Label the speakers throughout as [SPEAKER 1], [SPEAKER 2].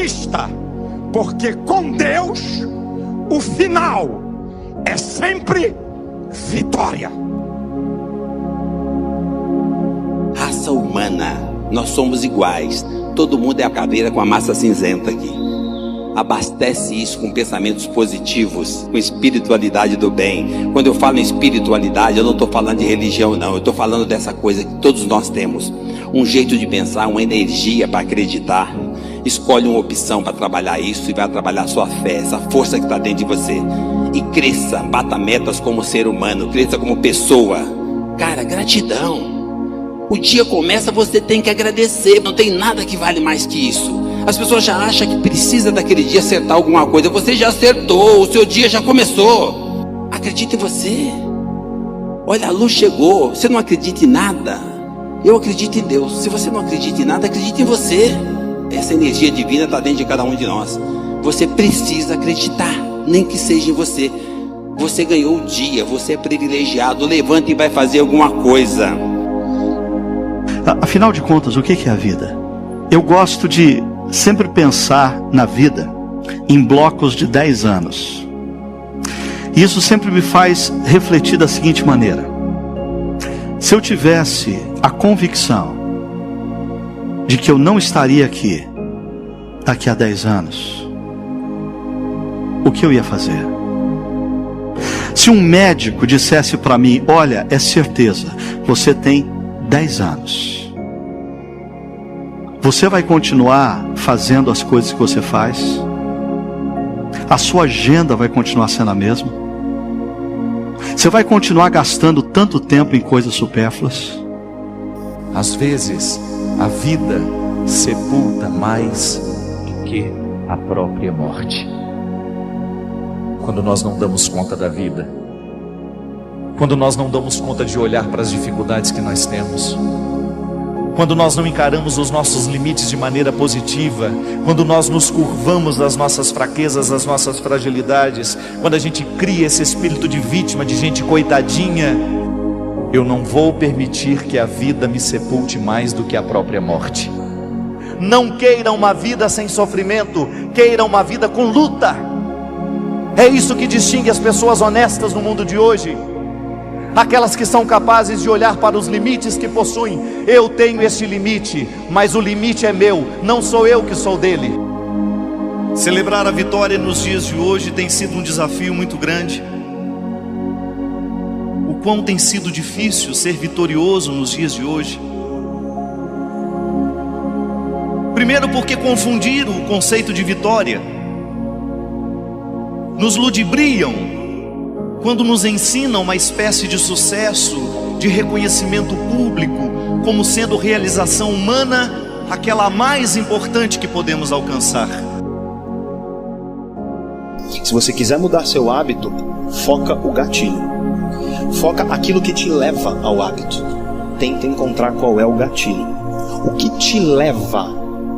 [SPEAKER 1] desista, porque com Deus o final é sempre vitória.
[SPEAKER 2] Raça humana, nós somos iguais. Todo mundo é a caveira com a massa cinzenta aqui. Abastece isso com pensamentos positivos, com espiritualidade do bem. Quando eu falo em espiritualidade, eu não estou falando de religião não. Eu estou falando dessa coisa que todos nós temos. Um jeito de pensar, uma energia para acreditar. Escolhe uma opção para trabalhar isso e vai trabalhar a sua fé, essa força que está dentro de você. E cresça, bata metas como ser humano, cresça como pessoa. Cara, gratidão. O dia começa, você tem que agradecer. Não tem nada que vale mais que isso. As pessoas já acham que precisa daquele dia acertar alguma coisa. Você já acertou, o seu dia já começou. Acredite em você. Olha, a luz chegou. Você não acredita em nada? Eu acredito em Deus. Se você não acredita em nada, acredite em você. Essa energia divina está dentro de cada um de nós. Você precisa acreditar, nem que seja em você. Você ganhou o dia, você é privilegiado. Levante e vai fazer alguma coisa.
[SPEAKER 3] Afinal de contas, o que é a vida? Eu gosto de sempre pensar na vida em blocos de 10 anos. E isso sempre me faz refletir da seguinte maneira: se eu tivesse a convicção de que eu não estaria aqui daqui a 10 anos, o que eu ia fazer? Se um médico dissesse para mim: olha, é certeza, você tem 10 anos, você vai continuar fazendo as coisas que você faz? A sua agenda vai continuar sendo a mesma? Você vai continuar gastando tanto tempo em coisas supérfluas?
[SPEAKER 4] Às vezes, a vida sepulta mais do que a própria morte. Quando nós não damos conta da vida, quando nós não damos conta de olhar para as dificuldades que nós temos, quando nós não encaramos os nossos limites de maneira positiva, quando nós nos curvamos das nossas fraquezas, das nossas fragilidades, quando a gente cria esse espírito de vítima, de gente coitadinha, eu não vou permitir que a vida me sepulte mais do que a própria morte. Não queira uma vida sem sofrimento, queira uma vida com luta. É isso que distingue as pessoas honestas no mundo de hoje. Aquelas que são capazes de olhar para os limites que possuem. Eu tenho este limite, mas o limite é meu, não sou eu que sou dele. Celebrar a vitória nos dias de hoje tem sido um desafio muito grande. O quão tem sido difícil ser vitorioso nos dias de hoje. Primeiro porque confundiram o conceito de vitória. Nos ludibriam quando nos ensinam uma espécie de sucesso, de reconhecimento público, como sendo realização humana, aquela mais importante que podemos alcançar.
[SPEAKER 5] Se você quiser mudar seu hábito, foca o gatilho. Foca aquilo que te leva ao hábito. Tenta encontrar qual é o gatilho. O que te leva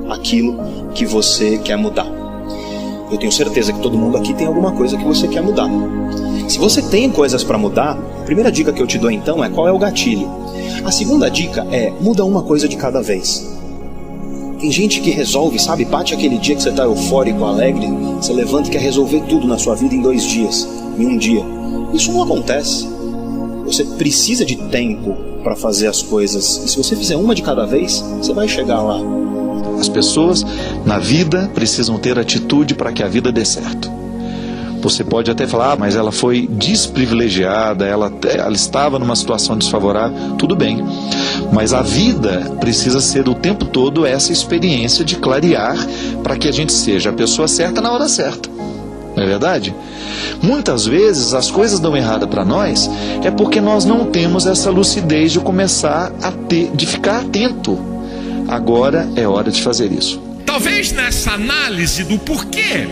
[SPEAKER 5] àquilo que você quer mudar. Eu tenho certeza que todo mundo aqui tem alguma coisa que você quer mudar. Se você tem coisas para mudar, a primeira dica que eu te dou então é qual é o gatilho. A segunda dica é muda uma coisa de cada vez. Tem gente que resolve, sabe, bate aquele dia que você está eufórico, alegre, você levanta e quer resolver tudo na sua vida em 2 dias, em 1 dia. Isso não acontece. Você precisa de tempo para fazer as coisas. E se você fizer uma de cada vez, você vai chegar lá.
[SPEAKER 4] As pessoas na vida precisam ter atitude para que a vida dê certo. Você pode até falar, mas ela foi desprivilegiada, ela estava numa situação desfavorável, tudo bem. Mas a vida precisa ser o tempo todo essa experiência de clarear para que a gente seja a pessoa certa na hora certa. Não é verdade? Muitas vezes as coisas dão errado para nós é porque nós não temos essa lucidez de começar a ter, de ficar atento. Agora é hora de fazer isso.
[SPEAKER 6] Talvez nessa análise do porquê,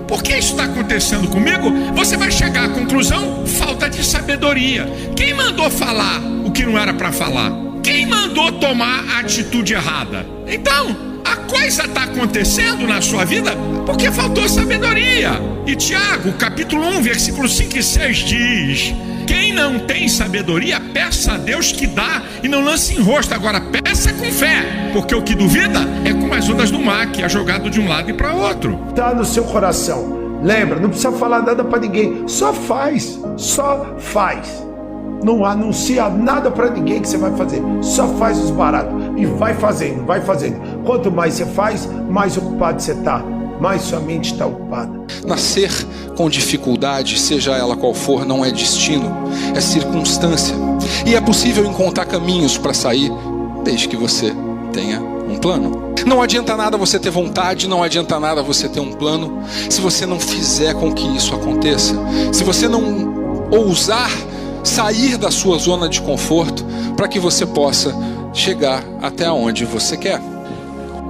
[SPEAKER 6] por que isso está acontecendo comigo, você vai chegar à conclusão: falta de sabedoria. Quem mandou falar o que não era para falar? Quem mandou tomar a atitude errada? Então, a coisa está acontecendo na sua vida porque faltou sabedoria. E Tiago, capítulo 1, versículos 5 e 6 diz: Quem não tem sabedoria, peça a Deus que dá e não lance em rosto. Agora, peça com fé, porque o que duvida é como as ondas do mar, que é jogado de um lado e para outro.
[SPEAKER 7] Está no seu coração. Lembra, não precisa falar nada para ninguém. Só faz. Não anuncia nada para ninguém que você vai fazer. Só faz os baratos. E vai fazendo. Quanto mais você faz, mais ocupado você está. Mais sua mente está ocupada.
[SPEAKER 8] Nascer com dificuldade, seja ela qual for, não é destino, é circunstância. E é possível encontrar caminhos para sair, desde que você tenha um plano. Não adianta nada você ter vontade, não adianta nada você ter um plano, se você não fizer com que isso aconteça. Se você não ousar sair da sua zona de conforto para que você possa chegar até onde você quer.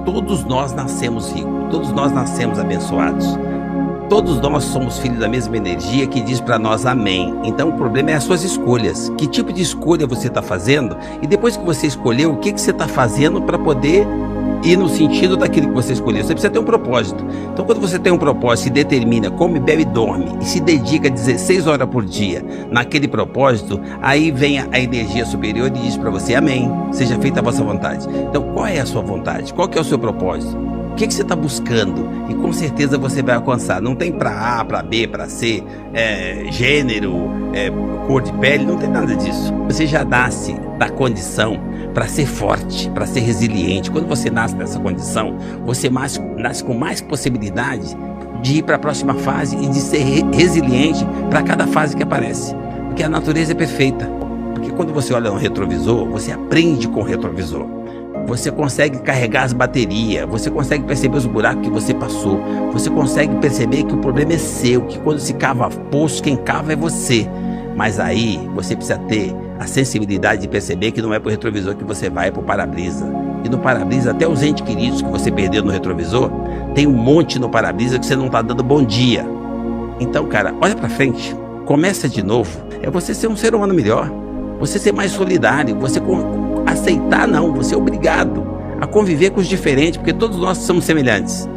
[SPEAKER 9] Todos nós nascemos ricos, todos nós nascemos abençoados. Todos nós somos filhos da mesma energia que diz para nós amém. Então o problema é as suas escolhas. Que tipo de escolha você está fazendo? E depois que você escolheu, o que você está fazendo para poder ir no sentido daquilo que você escolheu? Você precisa ter um propósito. Então quando você tem um propósito, se determina, come, bebe e dorme, e se dedica 16 horas por dia naquele propósito, aí vem a energia superior e diz para você amém, seja feita a vossa vontade. Então qual é a sua vontade? Qual que é o seu propósito? O que você está buscando? E com certeza você vai alcançar. Não tem para A, para B, para C, gênero, cor de pele, não tem nada disso. Você já nasce da condição para ser forte, para ser resiliente. Quando você nasce nessa condição, você nasce com mais possibilidade de ir para a próxima fase e de ser resiliente para cada fase que aparece. Porque a natureza é perfeita. Porque quando você olha no retrovisor, você aprende com o retrovisor. Você consegue carregar as baterias, você consegue perceber os buracos que você passou, você consegue perceber que o problema é seu, que quando se cava poço, quem cava é você. Mas aí você precisa ter a sensibilidade de perceber que não é para o retrovisor que você vai, é para o para-brisa. E no para-brisa, até os entes queridos que você perdeu no retrovisor, tem um monte no para-brisa que você não está dando bom dia. Então, cara, olha para frente, começa de novo. É você ser um ser humano melhor, você ser mais solidário, você aceitar não, você é obrigado a conviver com os diferentes, porque todos nós somos semelhantes.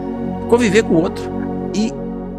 [SPEAKER 9] Conviver com o outro. E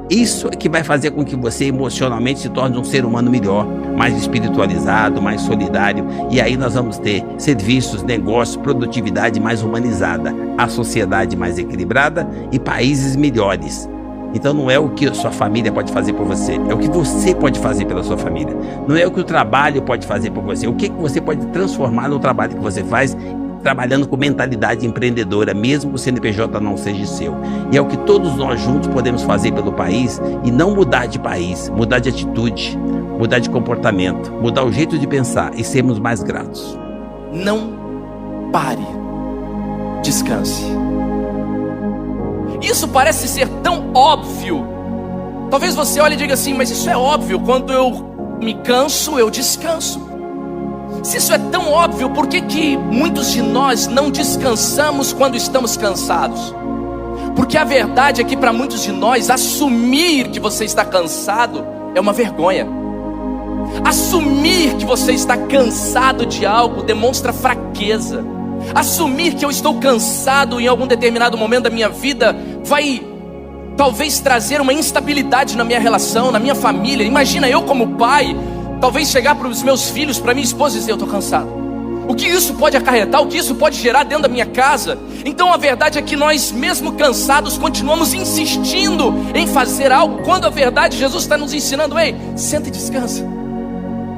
[SPEAKER 9] isso é que vai fazer com que você emocionalmente se torne um ser humano melhor, mais espiritualizado, mais solidário. E aí nós vamos ter serviços, negócios, produtividade mais humanizada, a sociedade mais equilibrada e países melhores. Então não é o que a sua família pode fazer por você, é o que você pode fazer pela sua família. Não é o que o trabalho pode fazer por você, o que você pode transformar no trabalho que você faz, trabalhando com mentalidade empreendedora, mesmo que o CNPJ não seja seu. E é o que todos nós juntos podemos fazer pelo país, e não mudar de país, mudar de atitude, mudar de comportamento, mudar o jeito de pensar e sermos mais gratos.
[SPEAKER 10] Não pare, descanse. Isso parece ser tão óbvio. Talvez você olhe e diga assim, mas isso é óbvio, quando eu me canso, eu descanso. Se isso é tão óbvio, por que muitos de nós não descansamos quando estamos cansados? Porque a verdade é que para muitos de nós, assumir que você está cansado é uma vergonha. Assumir que você está cansado de algo demonstra fraqueza. Assumir que eu estou cansado em algum determinado momento da minha vida vai talvez trazer uma instabilidade na minha relação, na minha família. Imagina eu como pai, talvez chegar para os meus filhos, para minha esposa e dizer, eu estou cansado. O que isso pode acarretar, o que isso pode gerar dentro da minha casa? Então a verdade é que nós, mesmo cansados, continuamos insistindo em fazer algo, quando a verdade, Jesus está nos ensinando, ei, senta e descansa.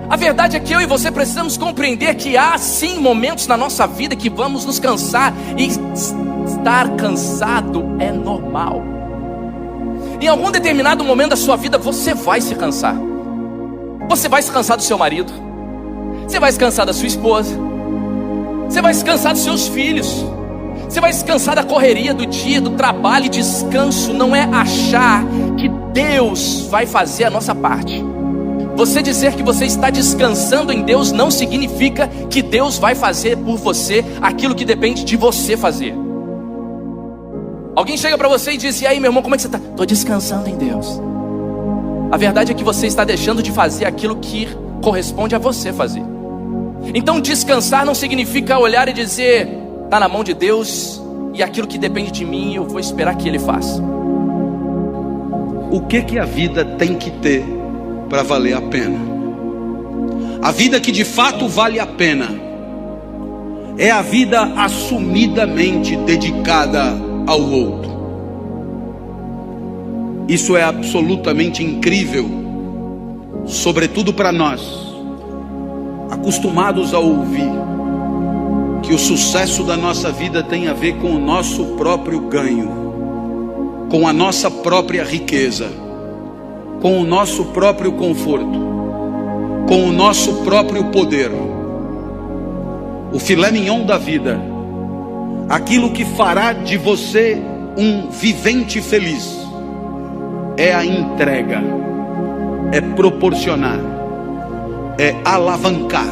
[SPEAKER 10] A verdade é que eu e você precisamos compreender que há sim momentos na nossa vida que vamos nos cansar, e estar cansado é normal. Em algum determinado momento da sua vida você vai se cansar. Você vai se cansar do seu marido, você vai se cansar da sua esposa, você vai se cansar dos seus filhos, você vai se cansar da correria do dia, do trabalho. E descanso não é achar que Deus vai fazer a nossa parte. Você dizer que você está descansando em Deus não significa que Deus vai fazer por você aquilo que depende de você fazer. Alguém chega para você e diz, e aí meu irmão, como é que você está? Estou descansando em Deus. A verdade é que você está deixando de fazer aquilo que corresponde a você fazer. Então descansar não significa olhar e dizer, está na mão de Deus, e aquilo que depende de mim eu vou esperar que Ele faça.
[SPEAKER 11] O que a vida tem que ter para valer a pena?
[SPEAKER 2] A vida que de fato vale a pena é a vida assumidamente dedicada ao outro. Isso é absolutamente incrível, sobretudo para nós, acostumados a ouvir que o sucesso da nossa vida tem a ver com o nosso próprio ganho, com a nossa própria riqueza, com o nosso próprio conforto, com o nosso próprio poder. O filé mignon da vida, aquilo que fará de você um vivente feliz, é a entrega, é proporcionar, é alavancar,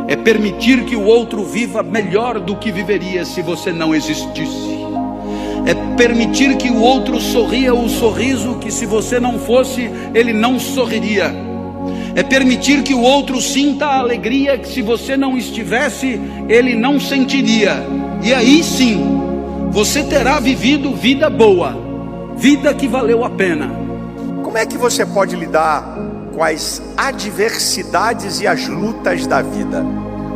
[SPEAKER 2] é permitir que o outro viva melhor do que viveria se você não existisse, é permitir que o outro sorria o sorriso que, se você não fosse, ele não sorriria, é permitir que o outro sinta a alegria que, se você não estivesse, ele não sentiria. E aí sim, você terá vivido vida boa, vida que valeu a pena.
[SPEAKER 1] Como é que você pode lidar com as adversidades e as lutas da vida?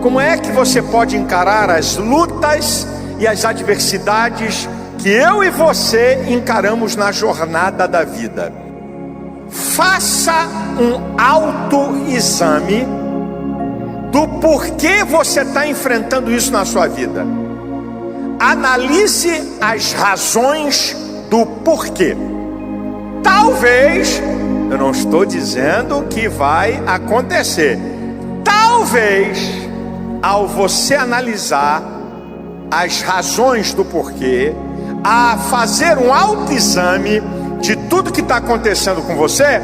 [SPEAKER 1] Como é que você pode encarar as lutas e as adversidades que eu e você encaramos na jornada da vida? Faça um autoexame do porquê você está enfrentando isso na sua vida. Analise as razões do porquê. Talvez, eu não estou dizendo que vai acontecer, talvez, ao você analisar as razões do porquê, a fazer um autoexame de tudo que está acontecendo com você,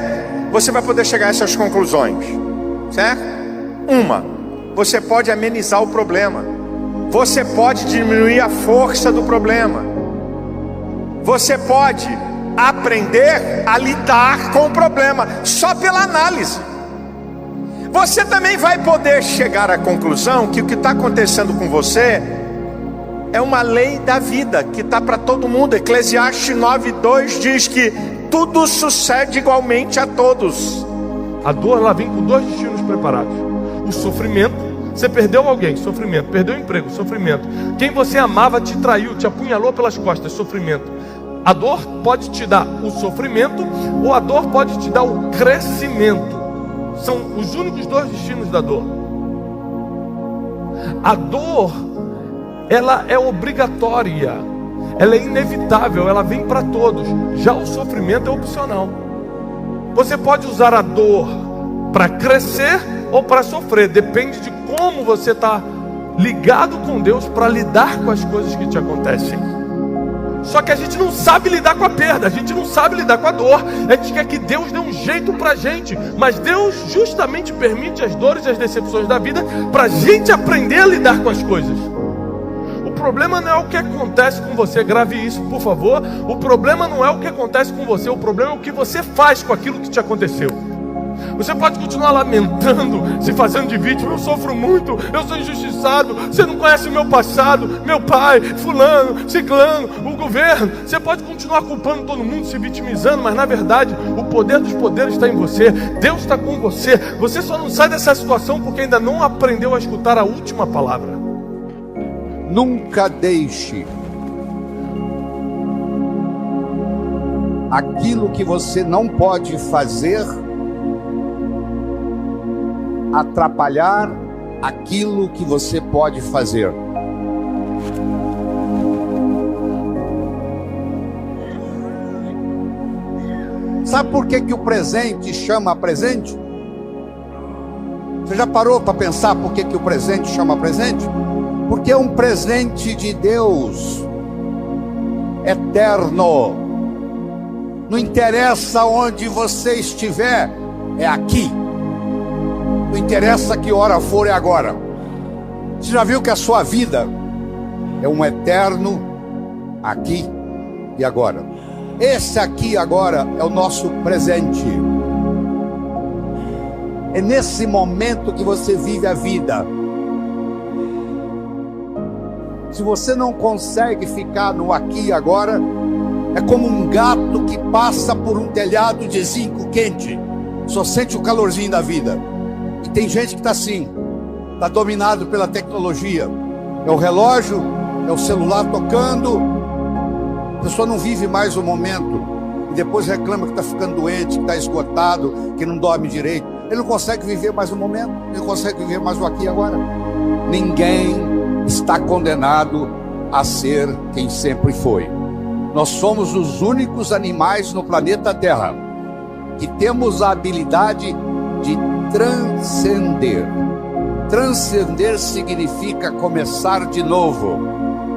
[SPEAKER 1] você vai poder chegar a essas conclusões, certo? Uma, você pode amenizar o problema, você pode diminuir a força do problema, você pode aprender a lidar com o problema só pela análise. Você também vai poder chegar à conclusão que o que está acontecendo com você é uma lei da vida que está para todo mundo. Eclesiastes 9:2 diz que tudo sucede igualmente a todos.
[SPEAKER 7] A dor, ela vem com dois destinos preparados. O sofrimento, você perdeu alguém, sofrimento. Perdeu o emprego, sofrimento. Quem você amava te traiu, te apunhalou pelas costas, sofrimento. A dor pode te dar o sofrimento, ou a dor pode te dar o crescimento. São os únicos dois destinos da dor. A dor, ela é obrigatória, ela é inevitável, ela vem para todos. Já o sofrimento é opcional. Você pode usar a dor para crescer ou para sofrer, depende de como você está ligado com Deus para lidar com as coisas que te acontecem. Só que a gente não sabe lidar com a perda, a gente não sabe lidar com a dor. A gente quer que Deus dê um jeito pra gente, mas Deus justamente permite as dores e as decepções da vida pra gente aprender a lidar com as coisas. O problema não é o que acontece com você, grave isso por favor. O problema não é o que acontece com você, o problema é o que você faz com aquilo que te aconteceu. Você pode continuar lamentando, se fazendo de vítima. Eu sofro muito, eu sou injustiçado, você não conhece o meu passado, meu pai, fulano, ciclano, o governo. Você pode continuar culpando todo mundo, se vitimizando, mas na verdade o poder dos poderes está em você. Deus está com você. Você só não sai dessa situação porque ainda não aprendeu a escutar a última palavra.
[SPEAKER 11] Nunca deixe aquilo que você não pode fazer atrapalhar aquilo que você pode fazer. Sabe por que o presente chama presente? Você já parou para pensar por que o presente chama presente? Porque é um presente de Deus, eterno. Não interessa onde você estiver, é aqui. Não interessa que hora for, é agora. Você já viu que a sua vida é um eterno aqui e agora? Esse aqui agora é o nosso presente. É nesse momento que você vive a vida. Se você não consegue ficar no aqui e agora, é como um gato que passa por um telhado de zinco quente, só sente o calorzinho da vida. E tem gente que está assim, está dominado pela tecnologia. É o relógio, é o celular tocando. A pessoa não vive mais o momento. E depois reclama que está ficando doente, que está esgotado, que não dorme direito. Ele não consegue viver mais o momento. Ele não consegue viver mais o aqui e agora. Ninguém está condenado a ser quem sempre foi. Nós somos os únicos animais no planeta Terra que temos a habilidade de transcender. Transcender significa começar de novo.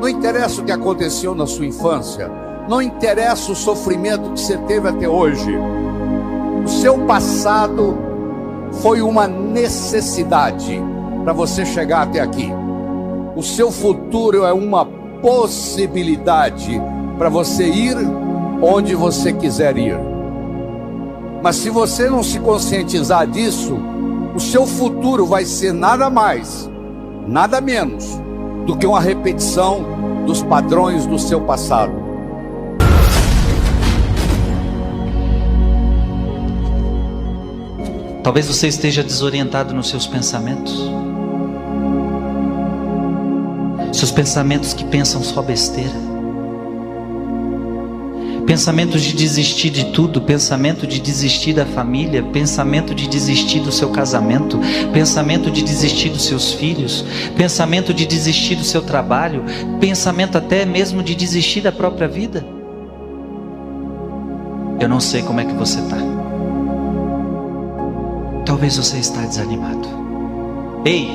[SPEAKER 11] Não interessa o que aconteceu na sua infância, não interessa o sofrimento que você teve até hoje. O seu passado foi uma necessidade para você chegar até aqui. O seu futuro é uma possibilidade para você ir onde você quiser ir. Mas se você não se conscientizar disso, o seu futuro vai ser nada mais, nada menos do que uma repetição dos padrões do seu passado.
[SPEAKER 12] Talvez você esteja desorientado nos seus pensamentos. Seus pensamentos que pensam só besteira. Pensamentos de desistir de tudo, pensamento de desistir da família, pensamento de desistir do seu casamento, pensamento de desistir dos seus filhos, pensamento de desistir do seu trabalho, pensamento até mesmo de desistir da própria vida. Eu não sei como é que você está. Talvez você está desanimado. Ei,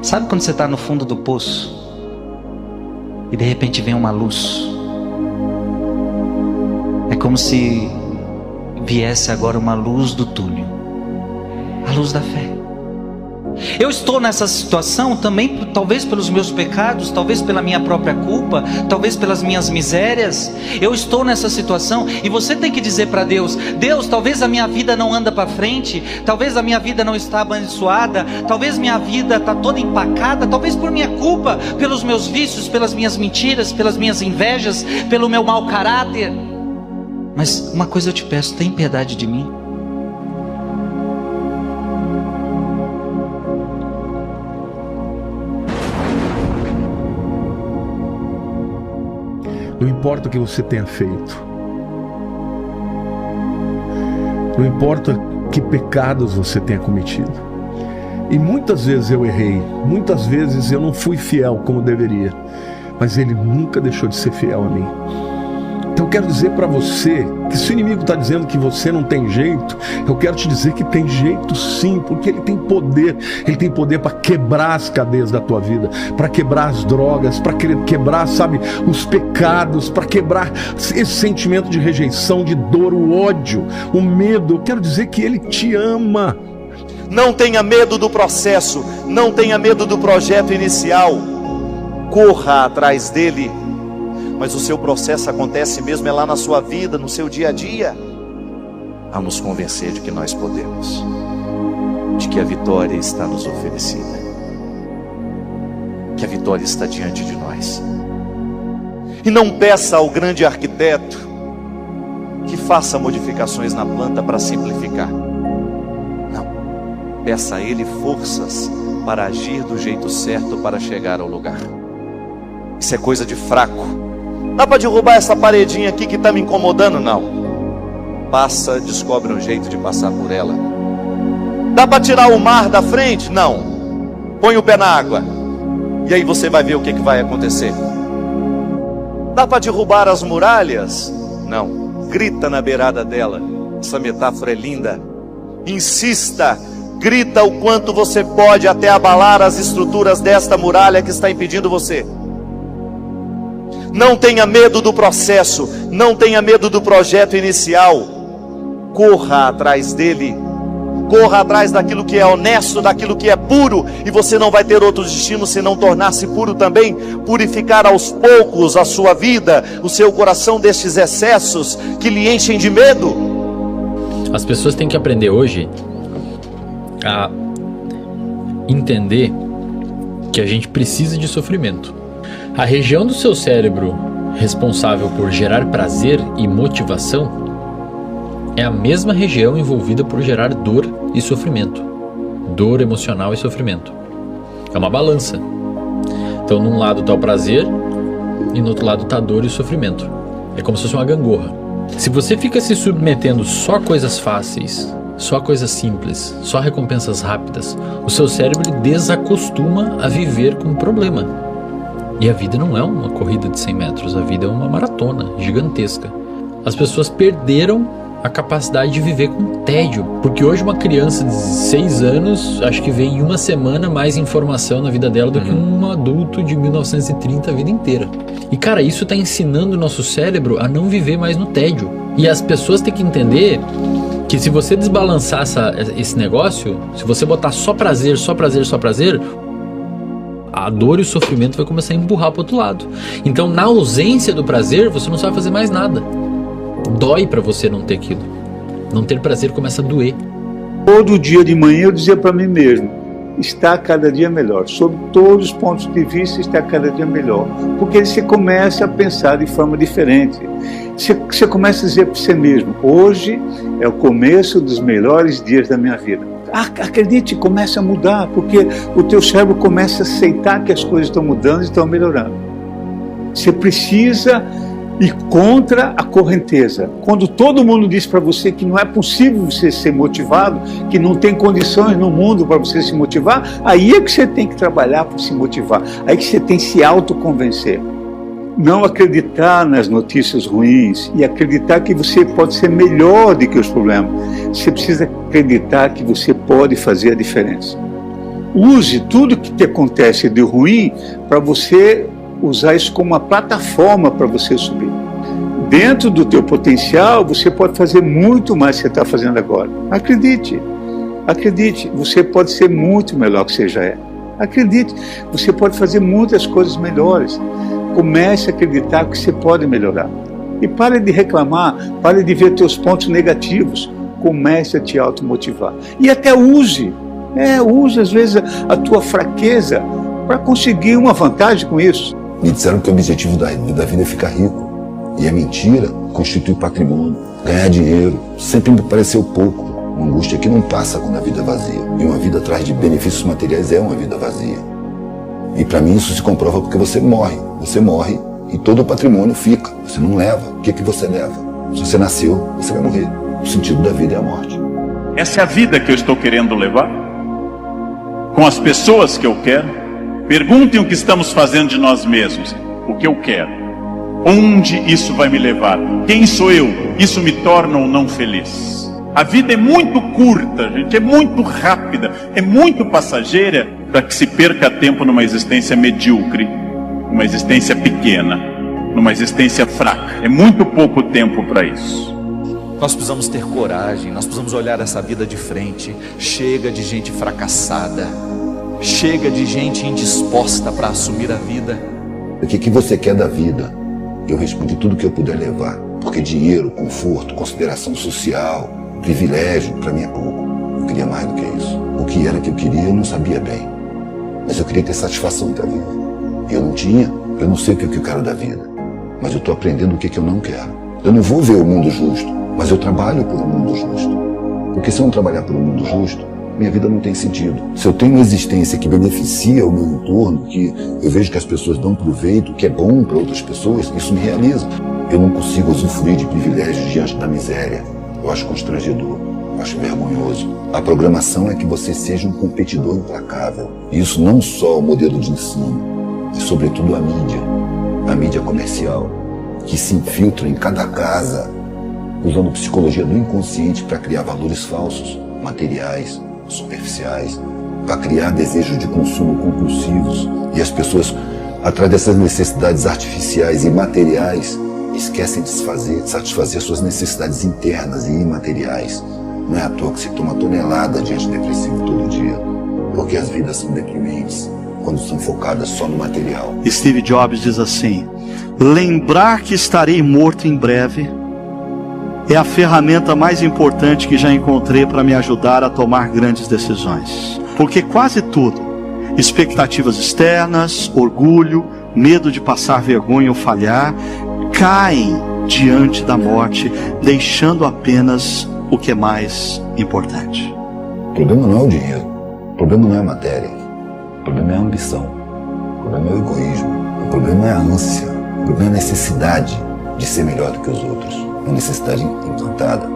[SPEAKER 12] sabe quando você está no fundo do poço e de repente vem uma luz? É como se viesse agora uma luz do túnel, a luz da fé. Eu estou nessa situação também, talvez pelos meus pecados, talvez pela minha própria culpa, talvez pelas minhas misérias. Eu estou nessa situação e você tem que dizer para Deus: Deus, talvez a minha vida não anda para frente, talvez a minha vida não está abençoada, talvez minha vida está toda empacada, talvez por minha culpa, pelos meus vícios, pelas minhas mentiras, pelas minhas invejas, pelo meu mau caráter. Mas uma coisa eu te peço, tem piedade de mim.
[SPEAKER 13] Não importa o que você tenha feito, não importa que pecados você tenha cometido. E muitas vezes eu errei, muitas vezes eu não fui fiel como deveria, mas Ele nunca deixou de ser fiel a mim. Então eu quero dizer para você que se o inimigo está dizendo que você não tem jeito, eu quero te dizer que tem jeito sim, porque ele tem poder para quebrar as cadeias da tua vida, para quebrar as drogas, para quebrar, sabe, os pecados, para quebrar esse sentimento de rejeição, de dor, o ódio, o medo. Eu quero dizer que ele te ama.
[SPEAKER 5] Não tenha medo do processo, não tenha medo do projeto inicial, corra atrás dele. Mas o seu processo acontece mesmo é lá na sua vida, no seu dia a dia. A nos convencer de que nós podemos, de que a vitória está nos oferecida, que a vitória está diante de nós. E não peça ao grande arquiteto que faça modificações na planta para simplificar. Não, peça a ele forças para agir do jeito certo para chegar ao lugar. Isso é coisa de fraco. Dá para derrubar essa paredinha aqui que está me incomodando? Não. Passa, descobre um jeito de passar por ela. Dá para tirar o mar da frente? Não. Põe o pé na água. E aí você vai ver o que vai acontecer. Dá para derrubar as muralhas? Não. Grita na beirada dela. Essa metáfora é linda. Insista. Grita o quanto você pode até abalar as estruturas desta muralha que está impedindo você. Não tenha medo do processo, não tenha medo do projeto inicial. Corra atrás dele, corra atrás daquilo que é honesto, daquilo que é puro, e você não vai ter outro destino senão tornar-se puro também, purificar aos poucos a sua vida, o seu coração destes excessos que lhe enchem de medo.
[SPEAKER 14] As pessoas têm que aprender hoje a entender que a gente precisa de sofrimento. A região do seu cérebro responsável por gerar prazer e motivação é a mesma região envolvida por gerar dor e sofrimento. dor emocional e sofrimento. É uma balança. Então, num lado está o prazer e no outro lado está a dor e o sofrimento. É como se fosse uma gangorra. Se você fica se submetendo só a coisas fáceis, só a coisas simples, só a recompensas rápidas, o seu cérebro ele desacostuma a viver com problema. E a vida não é uma corrida de 100 metros, a vida é uma maratona gigantesca. As pessoas perderam a capacidade de viver com tédio, porque hoje uma criança de 6 anos, acho que vê em uma semana mais informação na vida dela do que um adulto de 1930 a vida inteira. E cara, isso está ensinando o nosso cérebro a não viver mais no tédio. E as pessoas têm que entender que se você desbalançar esse negócio, se você botar só prazer, só prazer, só prazer, a dor e o sofrimento vai começar a empurrar para o outro lado. Então, na ausência do prazer, você não sabe fazer mais nada. Dói para você não ter aquilo. Não ter prazer começa a doer.
[SPEAKER 11] Todo dia de manhã eu dizia para mim mesmo, está cada dia melhor. Sob todos os pontos de vista, está cada dia melhor. Porque você começa a pensar de forma diferente. Você começa a dizer para você mesmo, hoje é o começo dos melhores dias da minha vida. Acredite, começa a mudar, porque o teu cérebro começa a aceitar que as coisas estão mudando e estão melhorando. Você precisa ir contra a correnteza. Quando todo mundo diz para você que não é possível você ser motivado, que não tem condições no mundo para você se motivar, aí é que você tem que trabalhar para se motivar. Aí que você tem que se autoconvencer. Não acreditar nas notícias ruins e acreditar que você pode ser melhor do que os problemas. Você precisa acreditar que você pode fazer a diferença. Use tudo que te acontece de ruim para você usar isso como uma plataforma para você subir. Dentro do teu potencial, você pode fazer muito mais do que você está fazendo agora. Acredite, você pode ser muito melhor que você já é. Acredite, você pode fazer muitas coisas melhores. Comece a acreditar que você pode melhorar. E pare de reclamar, pare de ver teus pontos negativos. Comece a te automotivar. E até use às vezes a tua fraqueza para conseguir uma vantagem com isso.
[SPEAKER 15] Me disseram que o objetivo da vida é ficar rico. E é mentira, constitui patrimônio, ganhar dinheiro. Sempre me pareceu pouco. Uma angústia que não passa quando a vida é vazia. E uma vida atrás de benefícios materiais é uma vida vazia. E para mim isso se comprova porque você morre. Você morre e todo o patrimônio fica. Você não leva. O que você leva? Se você nasceu, você vai morrer. O sentido da vida é a morte.
[SPEAKER 16] Essa é a vida que eu estou querendo levar? Com as pessoas que eu quero? Perguntem o que estamos fazendo de nós mesmos. O que eu quero? Onde isso vai me levar? Quem sou eu? Isso me torna ou não feliz? A vida é muito curta, gente, é muito rápida, é muito passageira para que se perca tempo numa existência medíocre, numa existência pequena, numa existência fraca. É muito pouco tempo para isso.
[SPEAKER 4] Nós precisamos ter coragem, nós precisamos olhar essa vida de frente. Chega de gente fracassada, chega de gente indisposta para assumir a vida.
[SPEAKER 15] O que você quer da vida? Eu respondi tudo que eu puder levar, porque dinheiro, conforto, consideração social, privilégio, para mim é pouco. Eu queria mais do que isso. O que era que eu queria, eu não sabia bem. Mas eu queria ter satisfação da vida. Eu não tinha, eu não sei o que eu quero da vida. Mas eu estou aprendendo o que eu não quero. Eu não vou ver o mundo justo, mas eu trabalho por um mundo justo. Porque se eu não trabalhar por um mundo justo, minha vida não tem sentido. Se eu tenho uma existência que beneficia o meu entorno, que eu vejo que as pessoas dão proveito, que é bom para outras pessoas, isso me realiza. Eu não consigo usufruir de privilégios diante da miséria. Eu acho constrangedor, eu acho vergonhoso. A programação é que você seja um competidor implacável. E isso não só o modelo de ensino, mas sobretudo a mídia comercial, que se infiltra em cada casa, usando psicologia do inconsciente para criar valores falsos, materiais, superficiais, para criar desejos de consumo compulsivos. E as pessoas, atrás dessas necessidades artificiais e materiais, esquecem de satisfazer suas necessidades internas e imateriais. Não é à toa que se toma tonelada de antidepressivo todo dia, porque as vidas são deprimentes quando são focadas só no material.
[SPEAKER 3] Steve Jobs diz assim: lembrar que estarei morto em breve é a ferramenta mais importante que já encontrei para me ajudar a tomar grandes decisões. Porque quase tudo, expectativas externas, orgulho, medo de passar vergonha ou falhar, caem diante da morte, deixando apenas o que é mais importante.
[SPEAKER 15] O problema não é o dinheiro. problema não é a matéria, o problema é a ambição, o problema é o egoísmo, o problema é a ânsia, o problema é a necessidade de ser melhor do que os outros, uma necessidade implantada,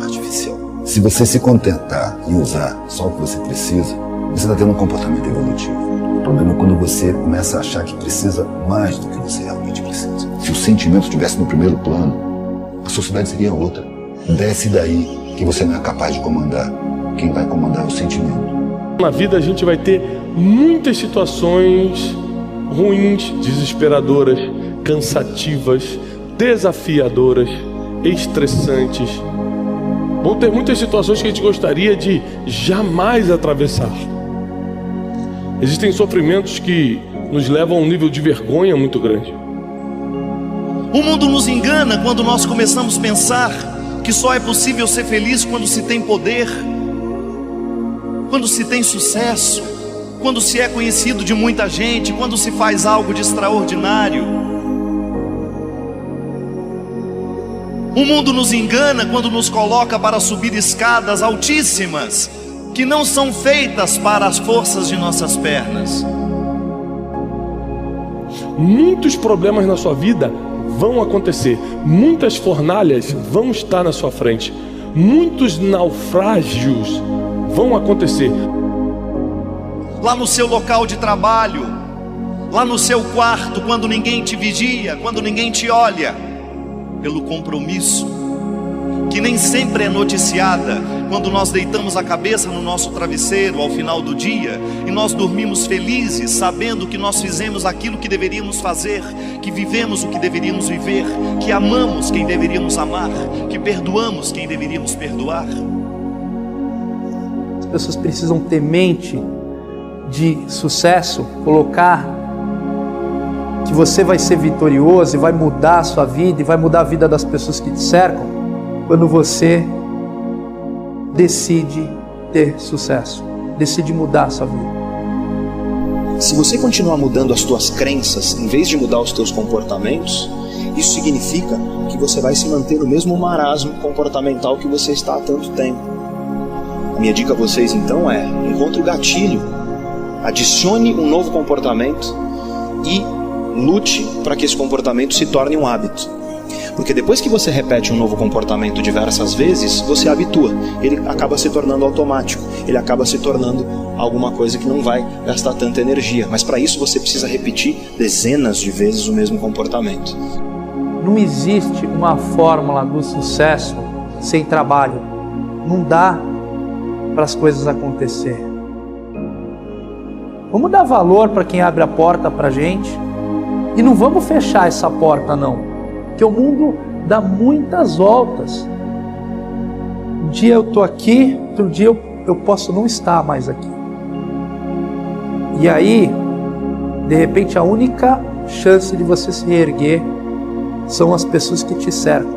[SPEAKER 15] artificial. Se você se contentar em usar só o que você precisa, você está tendo um comportamento evolutivo. O problema é quando você começa a achar que precisa mais do que você realmente precisa. Se o sentimento estivesse no primeiro plano, a sociedade seria outra. Desce daí que você não é capaz de comandar. Quem vai comandar é o sentimento.
[SPEAKER 7] Na vida a gente vai ter muitas situações ruins, desesperadoras, cansativas, desafiadoras, estressantes. Vão ter muitas situações que a gente gostaria de jamais atravessar. Existem sofrimentos que nos levam a um nível de vergonha muito grande.
[SPEAKER 17] O mundo nos engana quando nós começamos a pensar que só é possível ser feliz quando se tem poder, quando se tem sucesso, quando se é conhecido de muita gente, quando se faz algo de extraordinário. O mundo nos engana quando nos coloca para subir escadas altíssimas, que não são feitas para as forças de nossas pernas.
[SPEAKER 7] Muitos problemas na sua vida vão acontecer, muitas fornalhas vão estar na sua frente, muitos naufrágios vão acontecer.
[SPEAKER 17] Lá no seu local de trabalho, lá no seu quarto, quando ninguém te vigia, quando ninguém te olha, pelo compromisso, que nem sempre é noticiada, quando nós deitamos a cabeça no nosso travesseiro ao final do dia, e nós dormimos felizes, sabendo que nós fizemos aquilo que deveríamos fazer, que vivemos o que deveríamos viver, que amamos quem deveríamos amar, que perdoamos quem deveríamos perdoar.
[SPEAKER 18] As pessoas precisam ter mente de sucesso, colocar que você vai ser vitorioso e vai mudar a sua vida e vai mudar a vida das pessoas que te cercam, quando você decide ter sucesso, decide mudar a sua vida.
[SPEAKER 5] Se você continuar mudando as tuas crenças, em vez de mudar os teus comportamentos, isso significa que você vai se manter no mesmo marasmo comportamental que você está há tanto tempo. A minha dica a vocês então é: encontre o gatilho, adicione um novo comportamento e lute para que esse comportamento se torne um hábito. Porque depois que você repete um novo comportamento diversas vezes, você habitua. Ele acaba se tornando automático. Ele acaba se tornando alguma coisa que não vai gastar tanta energia. Mas para isso você precisa repetir dezenas de vezes o mesmo comportamento.
[SPEAKER 18] Não existe uma fórmula do sucesso sem trabalho. Não dá para as coisas acontecer. Vamos dar valor para quem abre a porta para a gente. E não vamos fechar essa porta não. Porque o mundo dá muitas voltas. Um dia eu estou aqui, outro dia eu posso não estar mais aqui. E aí, de repente, a única chance de você se reerguer são as pessoas que te cercam.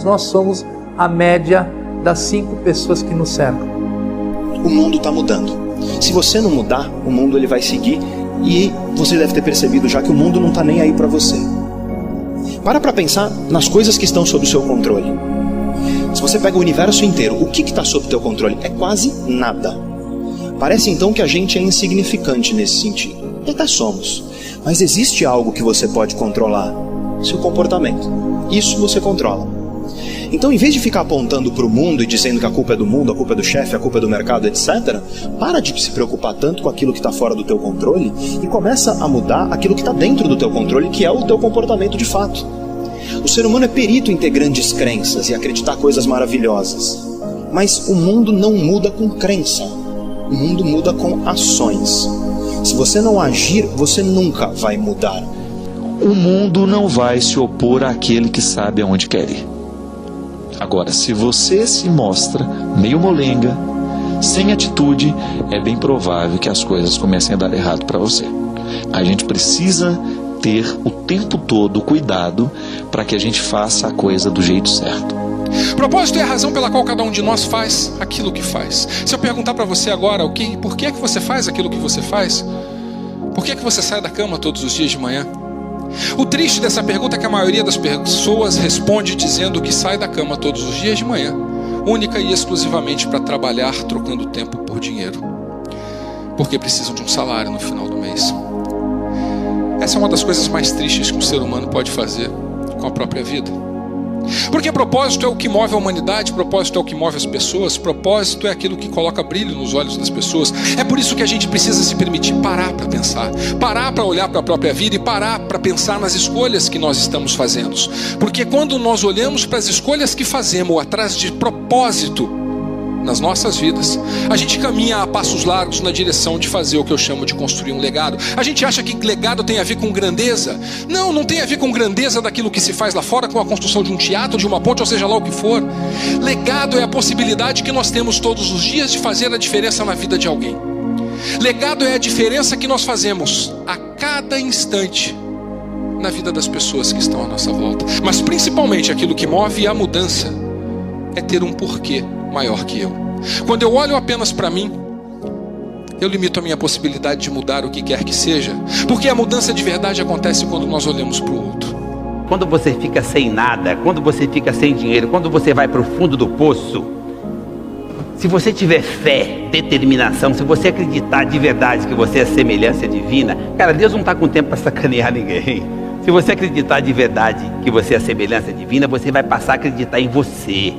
[SPEAKER 18] Nós somos a média das 5 pessoas que nos cercam.
[SPEAKER 5] O mundo está mudando. Se você não mudar, o mundo ele vai seguir. E você deve ter percebido já que o mundo não está nem aí para você. Para pensar nas coisas que estão sob o seu controle. Se você pega o universo inteiro, o que está sob o teu controle? É quase nada. Parece então que a gente é insignificante nesse sentido. E até somos. Mas existe algo que você pode controlar: seu comportamento. Isso você controla. Então, em vez de ficar apontando para o mundo e dizendo que a culpa é do mundo, a culpa é do chefe, a culpa é do mercado, etc., para de se preocupar tanto com aquilo que está fora do teu controle e começa a mudar aquilo que está dentro do teu controle, que é o teu comportamento de fato. O ser humano é perito em ter grandes crenças e acreditar coisas maravilhosas. Mas o mundo não muda com crença. O mundo muda com ações. Se você não agir, você nunca vai mudar.
[SPEAKER 4] O mundo não vai se opor àquele que sabe aonde quer ir. Agora, se você se mostra meio molenga, sem atitude, é bem provável que as coisas comecem a dar errado para você. A gente precisa ter o tempo todo cuidado para que a gente faça a coisa do jeito certo.
[SPEAKER 8] Propósito é a razão pela qual cada um de nós faz aquilo que faz. Se eu perguntar para você agora por que é que você faz aquilo que você faz? Por que é que você sai da cama todos os dias de manhã? O triste dessa pergunta é que a maioria das pessoas responde dizendo que sai da cama todos os dias de manhã, única e exclusivamente para trabalhar, trocando tempo por dinheiro. porque precisam de um salário no final do mês. Essa é uma das coisas mais tristes que um ser humano pode fazer com a própria vida. Porque propósito é o que move a humanidade, propósito é o que move as pessoas, propósito é aquilo que coloca brilho nos olhos das pessoas. É por isso que a gente precisa se permitir parar para pensar, parar para olhar para a própria vida e parar para pensar nas escolhas que nós estamos fazendo. Porque quando nós olhamos para as escolhas que fazemos atrás de propósito nas nossas vidas, a gente caminha a passos largos na direção de fazer o que eu chamo de construir um legado. A gente acha que legado tem a ver com grandeza. Não, não tem a ver com grandeza daquilo que se faz lá fora, com a construção de um teatro, de uma ponte, ou seja lá o que for. Legado é a possibilidade que nós temos todos os dias de fazer a diferença na vida de alguém. Legado é a diferença que nós fazemos a cada instante na vida das pessoas que estão à nossa volta. Mas principalmente aquilo que move a mudança é ter um porquê maior que eu. Quando eu olho apenas para mim, eu limito a minha possibilidade de mudar o que quer que seja, porque a mudança de verdade acontece quando nós olhamos para o outro.
[SPEAKER 9] Quando você fica sem nada, quando você fica sem dinheiro, quando você vai para o fundo do poço, se você tiver fé, determinação, se você acreditar de verdade que você é semelhança divina, cara, Deus não está com tempo para sacanear ninguém. Se você acreditar de verdade que você é semelhança divina, você vai passar a acreditar em você.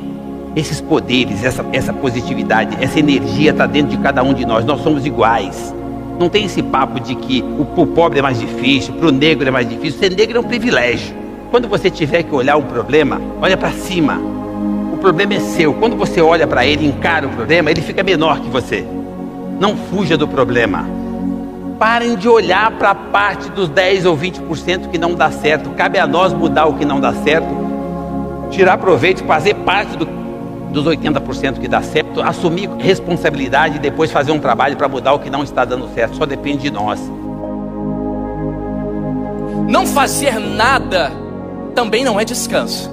[SPEAKER 9] Esses poderes, essa positividade, essa energia está dentro de cada um de nós. Nós somos iguais. Não tem esse papo de que o pobre é mais difícil, para o negro é mais difícil. Ser negro é um privilégio. Quando você tiver que olhar um problema, olha para cima. O problema é seu. Quando você olha para ele, encara o problema, ele fica menor que você. Não fuja do problema. Parem de olhar para a parte dos 10 ou 20% que não dá certo. Cabe a nós mudar o que não dá certo, tirar proveito, fazer parte dos 80% que dá certo, assumir responsabilidade e depois fazer um trabalho para mudar o que não está dando certo. Só depende de nós.
[SPEAKER 10] Não fazer nada também não é descanso.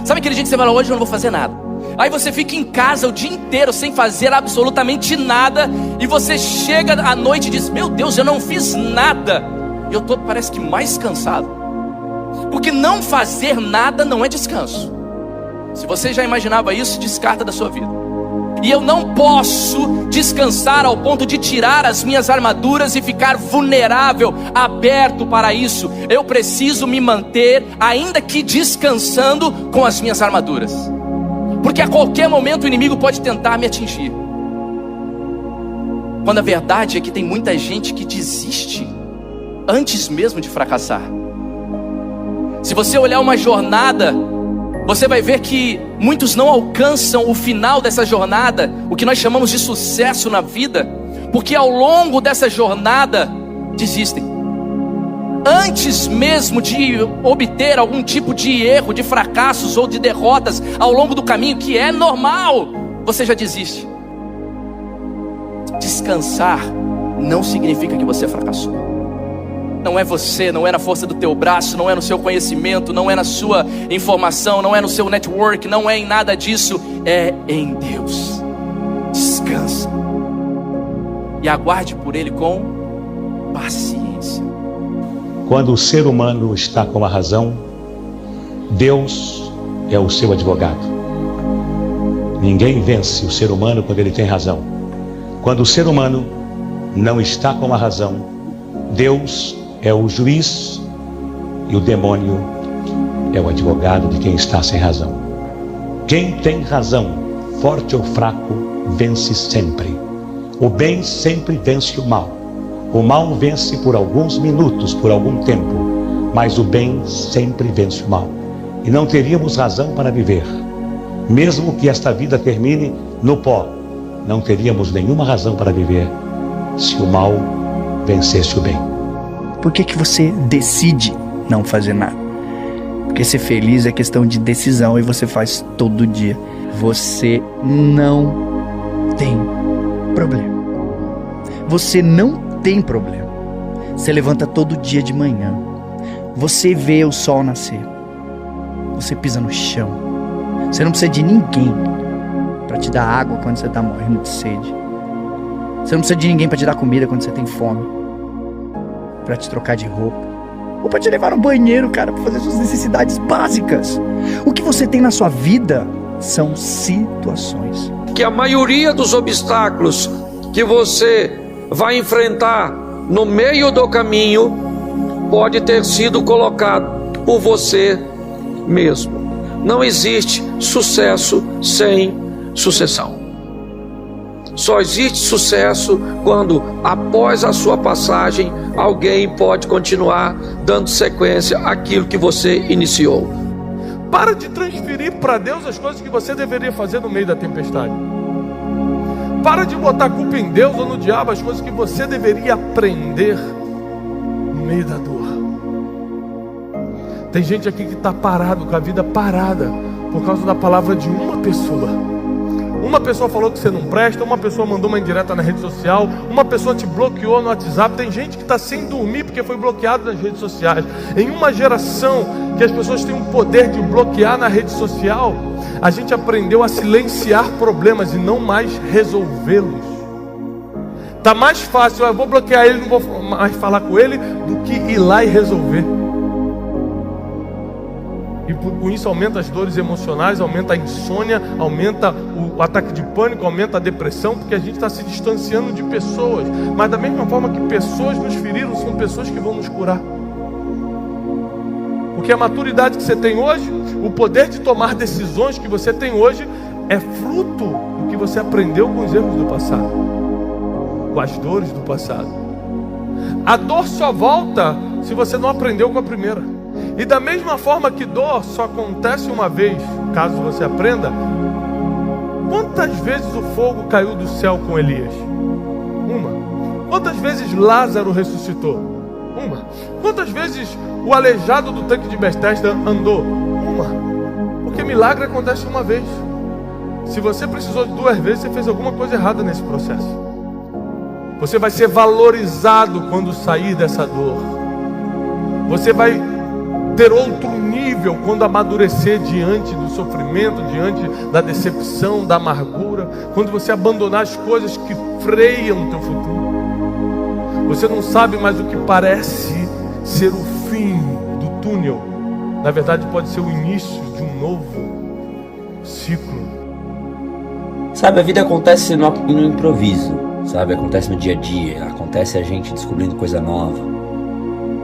[SPEAKER 10] Sabe aquele dia que você fala, hoje eu não vou fazer nada? Aí você fica em casa o dia inteiro sem fazer absolutamente nada, e você chega à noite e diz, meu Deus, eu não fiz nada. E eu tô, parece que mais cansado. Porque não fazer nada não é descanso. Se você já imaginava isso, descarta da sua vida. E eu não posso descansar ao ponto de tirar as minhas armaduras e ficar vulnerável, aberto para isso. Eu preciso me manter, ainda que descansando, com as minhas armaduras. Porque a qualquer momento o inimigo pode tentar me atingir. Quando a verdade é que tem muita gente que desiste antes mesmo de fracassar. Se você olhar uma jornada, você vai ver que muitos não alcançam o final dessa jornada, o que nós chamamos de sucesso na vida, porque ao longo dessa jornada desistem. Antes mesmo de obter algum tipo de erro, de fracassos ou de derrotas ao longo do caminho, que é normal, você já desiste. Descansar não significa que você fracassou. Não é você, não é na força do teu braço, não é no seu conhecimento, não é na sua informação, não é no seu network, não é em nada disso, é em Deus. Descansa e aguarde por Ele com paciência.
[SPEAKER 19] Quando o ser humano está com a razão, Deus é o seu advogado. Ninguém vence o ser humano quando ele tem razão. Quando o ser humano não está com a razão, Deus é o juiz e o demônio é o advogado de quem está sem razão. Quem tem razão, forte ou fraco, vence sempre. O bem sempre vence o mal. O mal vence por alguns minutos, por algum tempo, mas o bem sempre vence o mal. E não teríamos razão para viver. Mesmo que esta vida termine no pó, não teríamos nenhuma razão para viver se o mal vencesse o bem.
[SPEAKER 20] Por que você decide não fazer nada? Porque ser feliz é questão de decisão e você faz todo dia. Você não tem problema. Você não tem problema. Você levanta todo dia de manhã. Você vê o sol nascer. Você pisa no chão. Você não precisa de ninguém para te dar água quando você está morrendo de sede. Você não precisa de ninguém para te dar comida quando você tem fome, para te trocar de roupa, ou para te levar no banheiro, cara, para fazer suas necessidades básicas. O que você tem na sua vida são situações.
[SPEAKER 21] Que a maioria dos obstáculos que você vai enfrentar no meio do caminho pode ter sido colocado por você mesmo. Não existe sucesso sem sucessão. Só existe sucesso quando, após a sua passagem, alguém pode continuar dando sequência àquilo que você iniciou.
[SPEAKER 7] Para de transferir para Deus as coisas que você deveria fazer no meio da tempestade. Para de botar culpa em Deus ou no diabo as coisas que você deveria aprender no meio da dor. Tem gente aqui que está parado, com a vida parada, por causa da palavra de uma pessoa. Uma pessoa falou que você não presta, uma pessoa mandou uma indireta na rede social, uma pessoa te bloqueou no WhatsApp. Tem gente que está sem dormir porque foi bloqueado nas redes sociais. Em uma geração que as pessoas têm o poder de bloquear na rede social, a gente aprendeu a silenciar problemas e não mais resolvê-los. Está mais fácil, eu vou bloquear ele, não vou mais falar com ele, do que ir lá e resolver. E com isso aumenta as dores emocionais, aumenta a insônia, aumenta o ataque de pânico, aumenta a depressão, porque a gente está se distanciando de pessoas. Mas da mesma forma que pessoas nos feriram, são pessoas que vão nos curar. Porque a maturidade que você tem hoje, o poder de tomar decisões que você tem hoje, é fruto do que você aprendeu com os erros do passado, com as dores do passado. A dor só volta se você não aprendeu com a primeira. E da mesma forma que dor só acontece uma vez, caso você aprenda, quantas vezes o fogo caiu do céu com Elias? Uma. Quantas vezes Lázaro ressuscitou? Uma. Quantas vezes o aleijado do tanque de Betesda andou? Uma. Porque milagre acontece uma vez. Se você precisou de 2 vezes, você fez alguma coisa errada nesse processo. Você vai ser valorizado quando sair dessa dor. Você vai ter outro nível quando amadurecer diante do sofrimento, diante da decepção, da amargura, quando você abandonar as coisas que freiam o teu futuro. Você não sabe mais o que parece ser o fim do túnel. Na verdade pode ser o início de um novo ciclo.
[SPEAKER 22] Sabe, a vida acontece no improviso, sabe? Acontece no dia a dia, acontece a gente descobrindo coisa nova.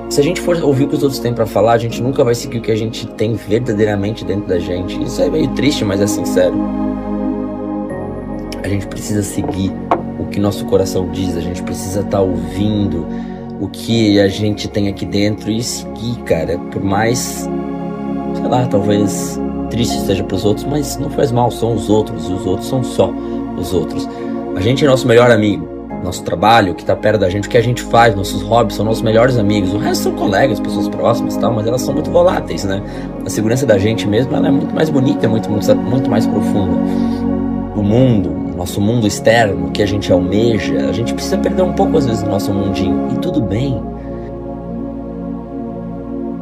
[SPEAKER 22] Se a gente for ouvir o que os outros têm para falar, a gente nunca vai seguir o que a gente tem verdadeiramente dentro da gente. Isso é meio triste, mas é sincero. A gente precisa seguir o que nosso coração diz, a gente precisa estar ouvindo o que a gente tem aqui dentro e seguir, cara. Por mais, sei lá, talvez triste seja para os outros, mas não faz mal, são os outros, e os outros são só os outros. A gente é nosso melhor amigo. Nosso trabalho, que está perto da gente, o que a gente faz, nossos hobbies são nossos melhores amigos. O resto são colegas, pessoas próximas e tal, mas elas são muito voláteis, né? A segurança da gente mesmo, ela é muito mais bonita, muito mais profunda. O mundo, nosso mundo externo, que a gente almeja, a gente precisa perder um pouco às vezes do nosso mundinho. E tudo bem.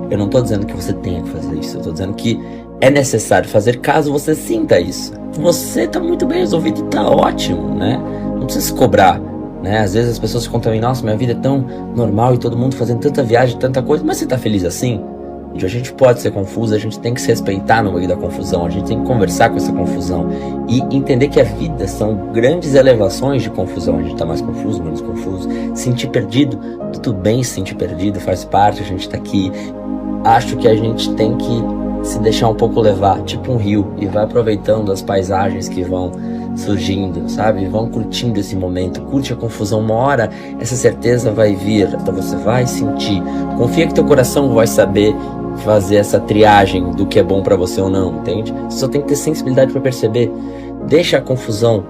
[SPEAKER 22] Eu não estou dizendo que você tenha que fazer isso, eu estou dizendo que é necessário fazer caso você sinta isso. Você está muito bem resolvido e está ótimo, né? Não precisa se cobrar. Né? Às vezes as pessoas ficam também, nossa, minha vida é tão normal e todo mundo fazendo tanta viagem, tanta coisa, mas você tá feliz assim? A gente pode ser confuso, a gente tem que se respeitar no meio da confusão, a gente tem que conversar com essa confusão e entender que a vida são grandes elevações de confusão. A gente tá mais confuso, menos confuso, sentir perdido, tudo bem se sentir perdido, faz parte, a gente tá aqui. Acho que a gente tem que se deixar um pouco levar, tipo um rio, e vai aproveitando as paisagens que vão surgindo, sabe? Vão curtindo esse momento, curte a confusão. Uma hora essa certeza vai vir, então você vai sentir. Confia que teu coração vai saber fazer essa triagem do que é bom pra você ou não, entende? Você só tem que ter sensibilidade pra perceber. Deixa a confusão,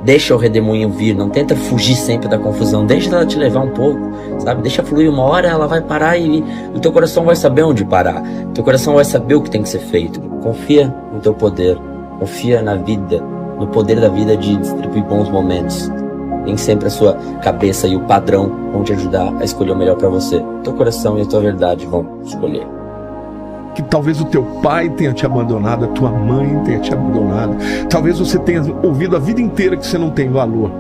[SPEAKER 22] deixa o redemoinho vir, não tenta fugir sempre da confusão, deixa ela te levar um pouco, sabe? Deixa fluir, uma hora ela vai parar e o teu coração vai saber onde parar, teu coração vai saber o que tem que ser feito. Confia no teu poder, confia na vida, no poder da vida de distribuir bons momentos. Nem sempre a sua cabeça e o padrão vão te ajudar a escolher o melhor para você. Teu coração e a tua verdade vão escolher.
[SPEAKER 13] Que talvez o teu pai tenha te abandonado, a tua mãe tenha te abandonado. Talvez você tenha ouvido a vida inteira que você não tem valor.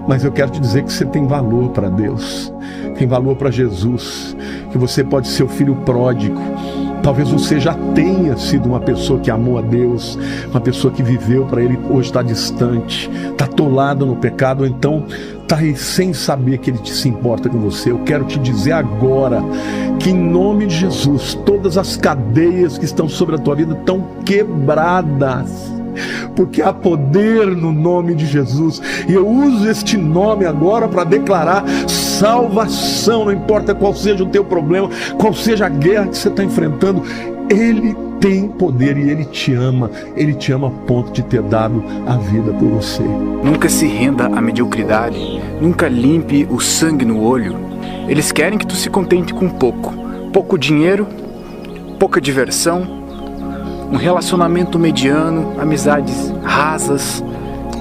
[SPEAKER 13] Mas eu quero te dizer que você tem valor para Deus, tem valor para Jesus, que você pode ser o filho pródigo, Talvez você já tenha sido uma pessoa que amou a Deus, uma pessoa que viveu para Ele, hoje está distante, está atolado no pecado, ou então está aí sem saber que Ele se importa com você. Eu quero te dizer agora que, em nome de Jesus, todas as cadeias que estão sobre a tua vida estão quebradas, porque há poder no nome de Jesus, e eu uso este nome agora para declarar salvação. Não importa qual seja o teu problema, qual seja a guerra que você está enfrentando, Ele tem poder e Ele te ama a ponto de ter dado a vida por você.
[SPEAKER 2] Nunca se renda à mediocridade, nunca limpe o sangue no olho. Eles querem que tu se contente com pouco dinheiro, pouca diversão, um relacionamento mediano, amizades rasas,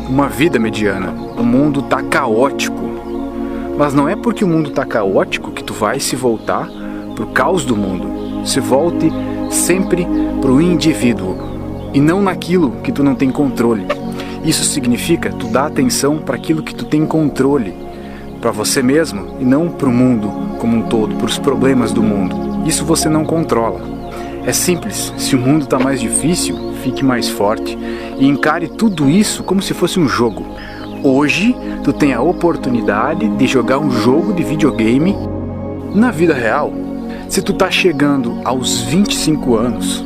[SPEAKER 2] uma vida mediana. O mundo tá caótico, mas não é porque o mundo tá caótico que tu vai se voltar pro caos do mundo. Se volte sempre pro indivíduo e não naquilo que tu não tem controle. Isso significa tu dar atenção para aquilo que tu tem controle, para você mesmo e não pro mundo como um todo, pros problemas do mundo. Isso você não controla. É simples, se o mundo está mais difícil, fique mais forte e encare tudo isso como se fosse um jogo. Hoje, tu tem a oportunidade de jogar um jogo de videogame na vida real. Se tu tá chegando aos 25 anos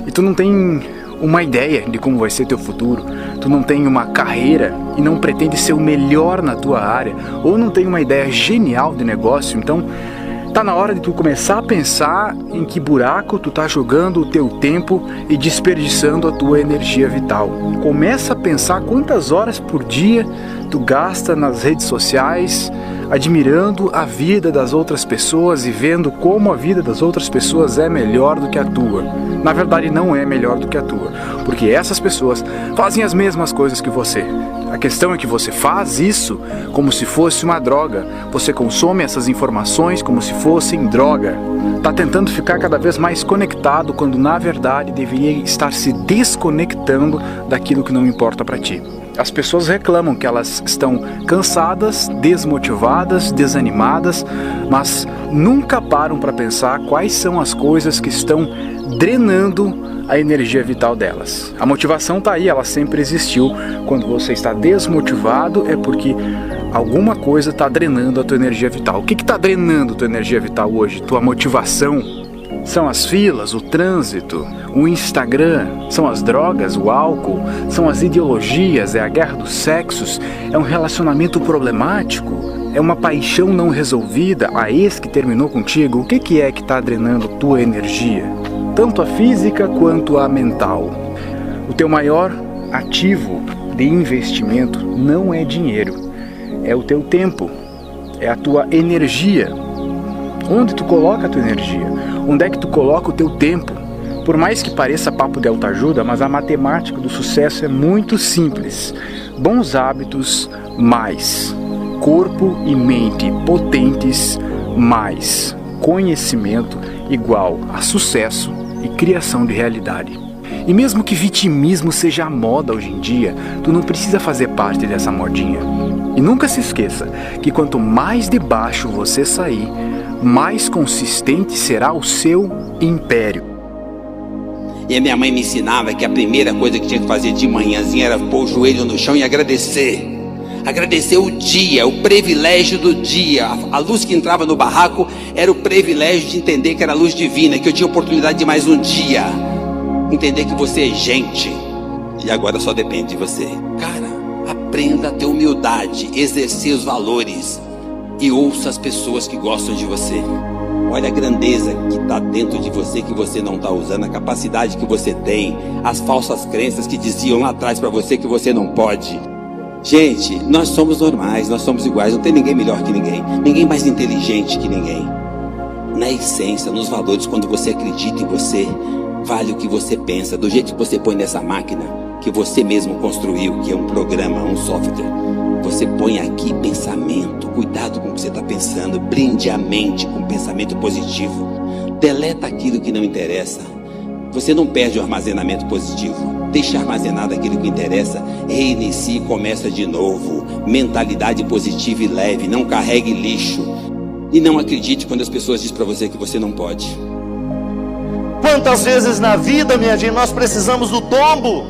[SPEAKER 2] e tu não tem uma ideia de como vai ser teu futuro, tu não tem uma carreira e não pretende ser o melhor na tua área, ou não tem uma ideia genial de negócio, então tá na hora de tu começar a pensar em que buraco tu tá jogando o teu tempo e desperdiçando a tua energia vital. Começa a pensar quantas horas por dia tu gasta nas redes sociais, admirando a vida das outras pessoas e vendo como a vida das outras pessoas é melhor do que a tua. Na verdade não é melhor do que a tua, porque essas pessoas fazem as mesmas coisas que você. A questão é que você faz isso como se fosse uma droga. Você consome essas informações como se fossem droga. Tá tentando ficar cada vez mais conectado quando na verdade deveria estar se desconectando daquilo que não importa para ti. As pessoas reclamam que elas estão cansadas, desmotivadas, desanimadas, mas nunca param para pensar quais são as coisas que estão drenando a energia vital delas. A motivação está aí, ela sempre existiu. Quando você está desmotivado é porque alguma coisa está drenando a tua energia vital. O que está drenando a tua energia vital hoje? Tua motivação? São as filas, o trânsito, o Instagram, são as drogas, o álcool, são as ideologias, é a guerra dos sexos, é um relacionamento problemático, é uma paixão não resolvida, a ex que terminou contigo. O que é que está drenando tua energia? Tanto a física quanto a mental. O teu maior ativo de investimento não é dinheiro, é o teu tempo, é a tua energia. Onde tu coloca a tua energia? Onde é que tu coloca o teu tempo? Por mais que pareça papo de autoajuda, mas a matemática do sucesso é muito simples. Bons hábitos mais corpo e mente potentes mais conhecimento igual a sucesso e criação de realidade. E mesmo que vitimismo seja a moda hoje em dia, tu não precisa fazer parte dessa modinha. E nunca se esqueça que quanto mais de baixo você sair, mais consistente será o seu império.
[SPEAKER 9] E a minha mãe me ensinava que a primeira coisa que tinha que fazer de manhãzinha era pôr o joelho no chão e agradecer. Agradecer o dia, o privilégio do dia. A luz que entrava no barraco era o privilégio de entender que era a luz divina, que eu tinha oportunidade de mais um dia. Entender que você é gente e agora só depende de você. Cara, aprenda a ter humildade, exercer os valores e ouça as pessoas que gostam de você. Olha a grandeza que está dentro de você, que você não está usando, a capacidade que você tem, as falsas crenças que diziam lá atrás para você que você não pode. Gente, nós somos normais, nós somos iguais, não tem ninguém melhor que ninguém, ninguém mais inteligente que ninguém. Na essência, nos valores, quando você acredita em você, vale o que você pensa, do jeito que você põe nessa máquina, que você mesmo construiu, que é um programa, um software. Você põe aqui pensamento, cuidado com o que você está pensando, blinde a mente com pensamento positivo, deleta aquilo que não interessa. Você não perde o armazenamento positivo. Deixa armazenado aquilo que interessa, reinicie e começa de novo. Mentalidade positiva e leve, não carregue lixo. E não acredite quando as pessoas dizem para você que você não pode.
[SPEAKER 17] Quantas vezes na vida, minha gente, nós precisamos do tombo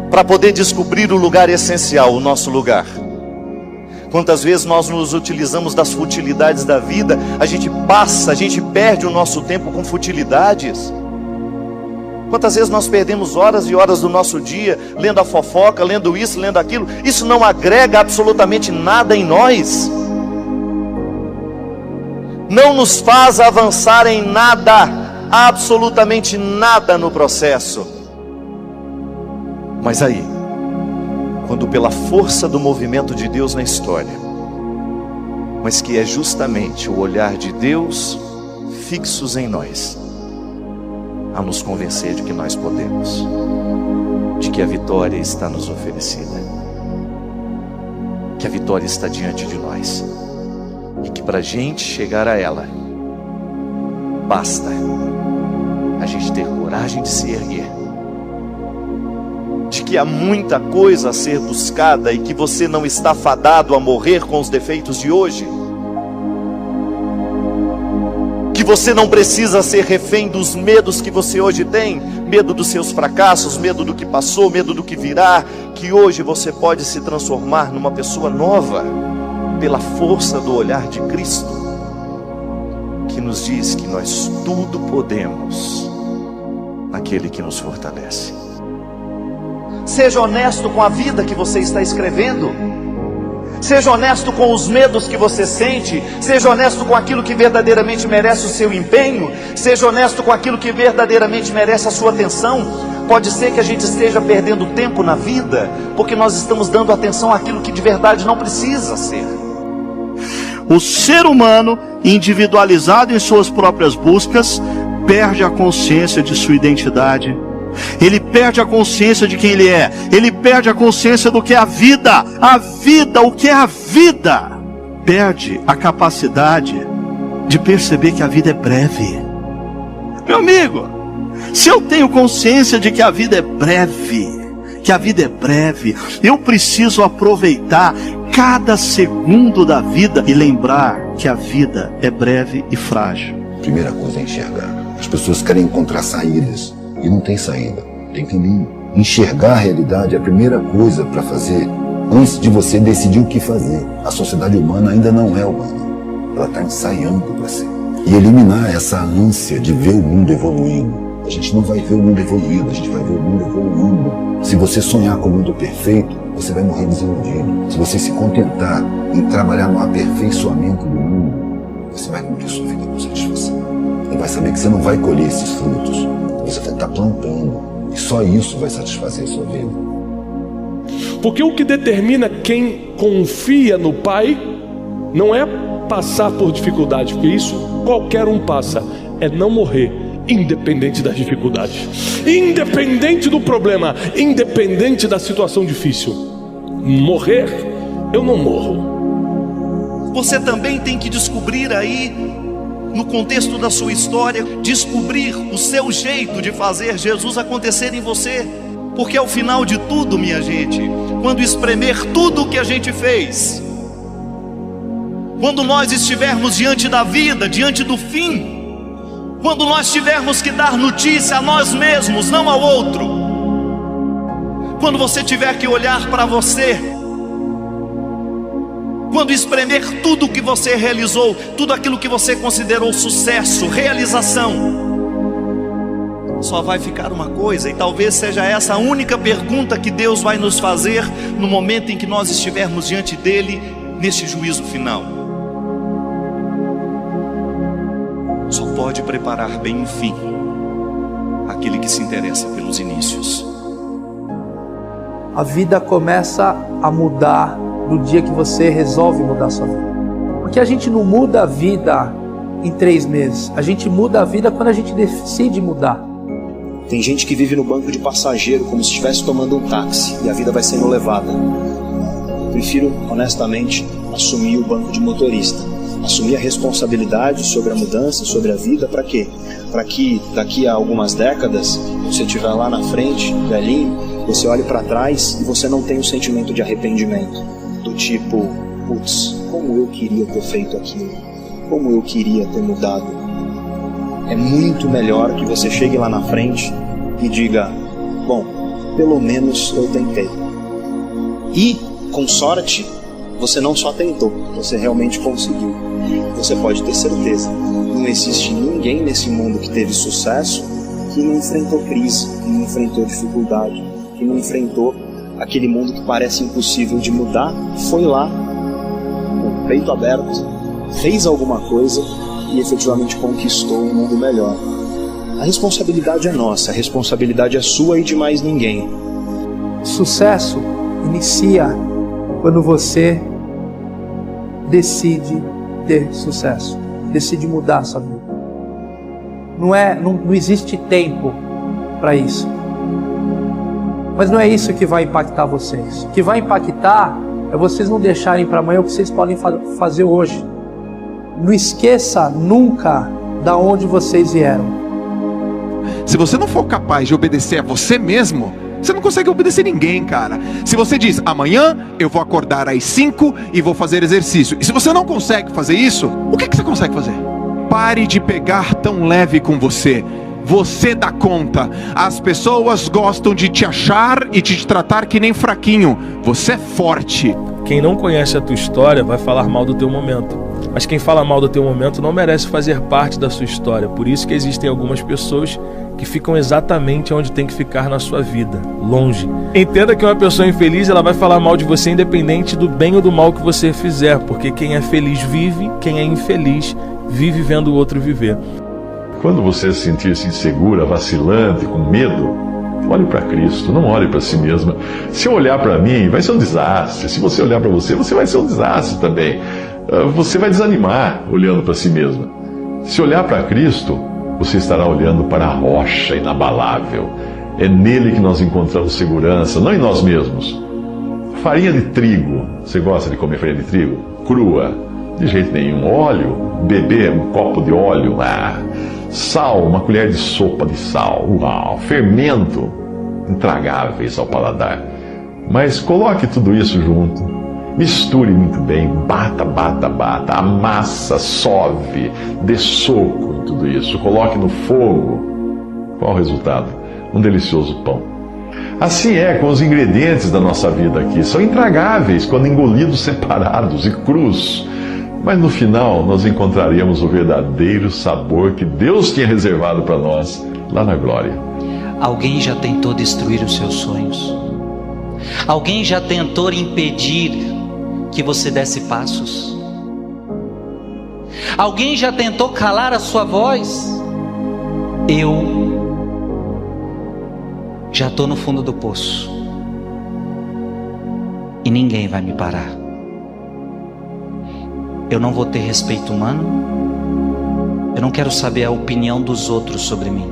[SPEAKER 17] para poder descobrir o lugar essencial, o nosso lugar. Quantas vezes nós nos utilizamos das futilidades da vida, a gente perde o nosso tempo com futilidades. Quantas vezes nós perdemos horas e horas do nosso dia lendo a fofoca, lendo isso, lendo aquilo. Isso não agrega absolutamente nada em nós, não nos faz avançar em nada, absolutamente nada no processo. Mas aí, quando pela força do movimento de Deus na história, mas que é justamente o olhar de Deus fixos em nós, a nos convencer de que nós podemos, de que a vitória está nos oferecida, que a vitória está diante de nós, e que para a gente chegar a ela, basta a gente ter coragem de se erguer, de que há muita coisa a ser buscada e que você não está fadado a morrer com os defeitos de hoje, que você não precisa ser refém dos medos que você hoje tem, medo dos seus fracassos, medo do que passou, medo do que virá, que hoje você pode se transformar numa pessoa nova, pela força do olhar de Cristo, que nos diz que nós tudo podemos naquele que nos fortalece. Seja honesto com a vida que você está escrevendo. Seja honesto com os medos que você sente. Seja honesto com aquilo que verdadeiramente merece o seu empenho. Seja honesto com aquilo que verdadeiramente merece a sua atenção. Pode ser que a gente esteja perdendo tempo na vida porque nós estamos dando atenção àquilo que de verdade não precisa ser.
[SPEAKER 3] O ser humano, individualizado em suas próprias buscas, perde a consciência de sua identidade. Ele perde a consciência de quem ele é. Ele perde a consciência do que é a vida. A vida, o que é a vida? Perde a capacidade de perceber que a vida é breve. Meu amigo, se eu tenho consciência de que a vida é breve, eu preciso aproveitar cada segundo da vida e lembrar que a vida é breve e frágil.
[SPEAKER 15] Primeira coisa é enxergar. As pessoas querem encontrar saídas. E não tem saída, tem caminho. Enxergar a realidade é a primeira coisa para fazer antes de você decidir o que fazer. A sociedade humana ainda não é humana, ela está ensaiando para ser. E eliminar essa ânsia de ver o mundo evoluindo. A gente não vai ver o mundo evoluindo, a gente vai ver o mundo evoluindo. Se você sonhar com o mundo perfeito, você vai morrer desiludido. Se você se contentar em trabalhar no aperfeiçoamento do mundo, você vai cumprir sua vida com satisfação. E vai saber que você não vai colher esses frutos. Você vai estar plantando, e só isso vai satisfazer a sua vida.
[SPEAKER 7] Porque o que determina quem confia no Pai não é passar por dificuldade, porque isso qualquer um passa, é não morrer, independente das dificuldades, independente do problema, independente da situação difícil. Morrer, eu não morro.
[SPEAKER 17] Você também tem que descobrir aí, no contexto da sua história, descobrir o seu jeito de fazer Jesus acontecer em você. Porque ao final de tudo, minha gente, quando espremer tudo o que a gente fez, quando nós estivermos diante da vida, diante do fim, quando nós tivermos que dar notícia a nós mesmos, não ao outro, quando você tiver que olhar para você, quando espremer tudo o que você realizou, tudo aquilo que você considerou sucesso, realização, só vai ficar uma coisa, e talvez seja essa a única pergunta que Deus vai nos fazer no momento em que nós estivermos diante dele, neste juízo final. Só pode preparar bem o fim aquele que se interessa pelos inícios.
[SPEAKER 18] A vida começa a mudar no dia que você resolve mudar a sua vida. Porque a gente não muda a vida em 3 meses. A gente muda a vida quando a gente decide mudar.
[SPEAKER 5] Tem gente que vive no banco de passageiro como se estivesse tomando um táxi e a vida vai sendo levada. Eu prefiro, honestamente, assumir o banco de motorista. Assumir a responsabilidade sobre a mudança, sobre a vida, para quê? Para que daqui a algumas décadas, você estiver lá na frente, velhinho, você olhe para trás e você não tenha o sentimento de arrependimento. Do tipo, putz, como eu queria ter feito aquilo, como eu queria ter mudado. É muito melhor que você chegue lá na frente e diga: bom, pelo menos eu tentei. E, com sorte, você não só tentou, você realmente conseguiu. Você pode ter certeza, não existe ninguém nesse mundo que teve sucesso que não enfrentou crise, que não enfrentou dificuldade, que não enfrentou aquele mundo que parece impossível de mudar, foi lá, com o peito aberto, fez alguma coisa e efetivamente conquistou um mundo melhor. A responsabilidade é nossa, a responsabilidade é sua e de mais ninguém.
[SPEAKER 18] Sucesso inicia quando você decide ter sucesso, decide mudar a sua vida. Não existe tempo para isso. Mas não é isso que vai impactar vocês. O que vai impactar é vocês não deixarem para amanhã o que vocês podem fazer hoje. Não esqueça nunca da onde vocês vieram.
[SPEAKER 1] Se você não for capaz de obedecer a você mesmo, você não consegue obedecer ninguém, cara. Se você diz: amanhã eu vou acordar às 5 e vou fazer exercício, e se você não consegue fazer isso, o que você consegue fazer? Pare de pegar tão leve com você. Você dá conta. As pessoas gostam de te achar e de te tratar que nem fraquinho. Você é forte.
[SPEAKER 6] Quem não conhece a tua história vai falar mal do teu momento. Mas quem fala mal do teu momento não merece fazer parte da sua história. Por isso que existem algumas pessoas que ficam exatamente onde tem que ficar na sua vida, longe. Entenda que uma pessoa infeliz, ela vai falar mal de você independente do bem ou do mal que você fizer, porque quem é feliz vive, quem é infeliz vive vendo o outro viver.
[SPEAKER 23] Quando você se sentir-se insegura, vacilante, com medo, olhe para Cristo, não olhe para si mesma. Se eu olhar para mim, vai ser um desastre. Se você olhar para você, você vai ser um desastre também. Você vai desanimar olhando para si mesma. Se olhar para Cristo, você estará olhando para a rocha inabalável. É nele que nós encontramos segurança, não em nós mesmos. Farinha de trigo. Você gosta de comer farinha de trigo? Crua? De jeito nenhum. Óleo? Beber um copo de óleo? Sal, uma colher de sopa de sal. Uau! Fermento? Intragáveis ao paladar. Mas coloque tudo isso junto. Misture muito bem. Bata, bata, bata. Amassa, sove. Dê soco em tudo isso. Coloque no fogo. Qual o resultado? Um delicioso pão. Assim é com os ingredientes da nossa vida aqui. São intragáveis quando engolidos separados e crus. Mas no final nós encontraremos o verdadeiro sabor que Deus tinha reservado para nós lá na glória.
[SPEAKER 12] Alguém já tentou destruir os seus sonhos? Alguém já tentou impedir que você desse passos? Alguém já tentou calar a sua voz? Eu já estou no fundo do poço e ninguém vai me parar. Eu não vou ter respeito humano. Eu não quero saber a opinião dos outros sobre mim.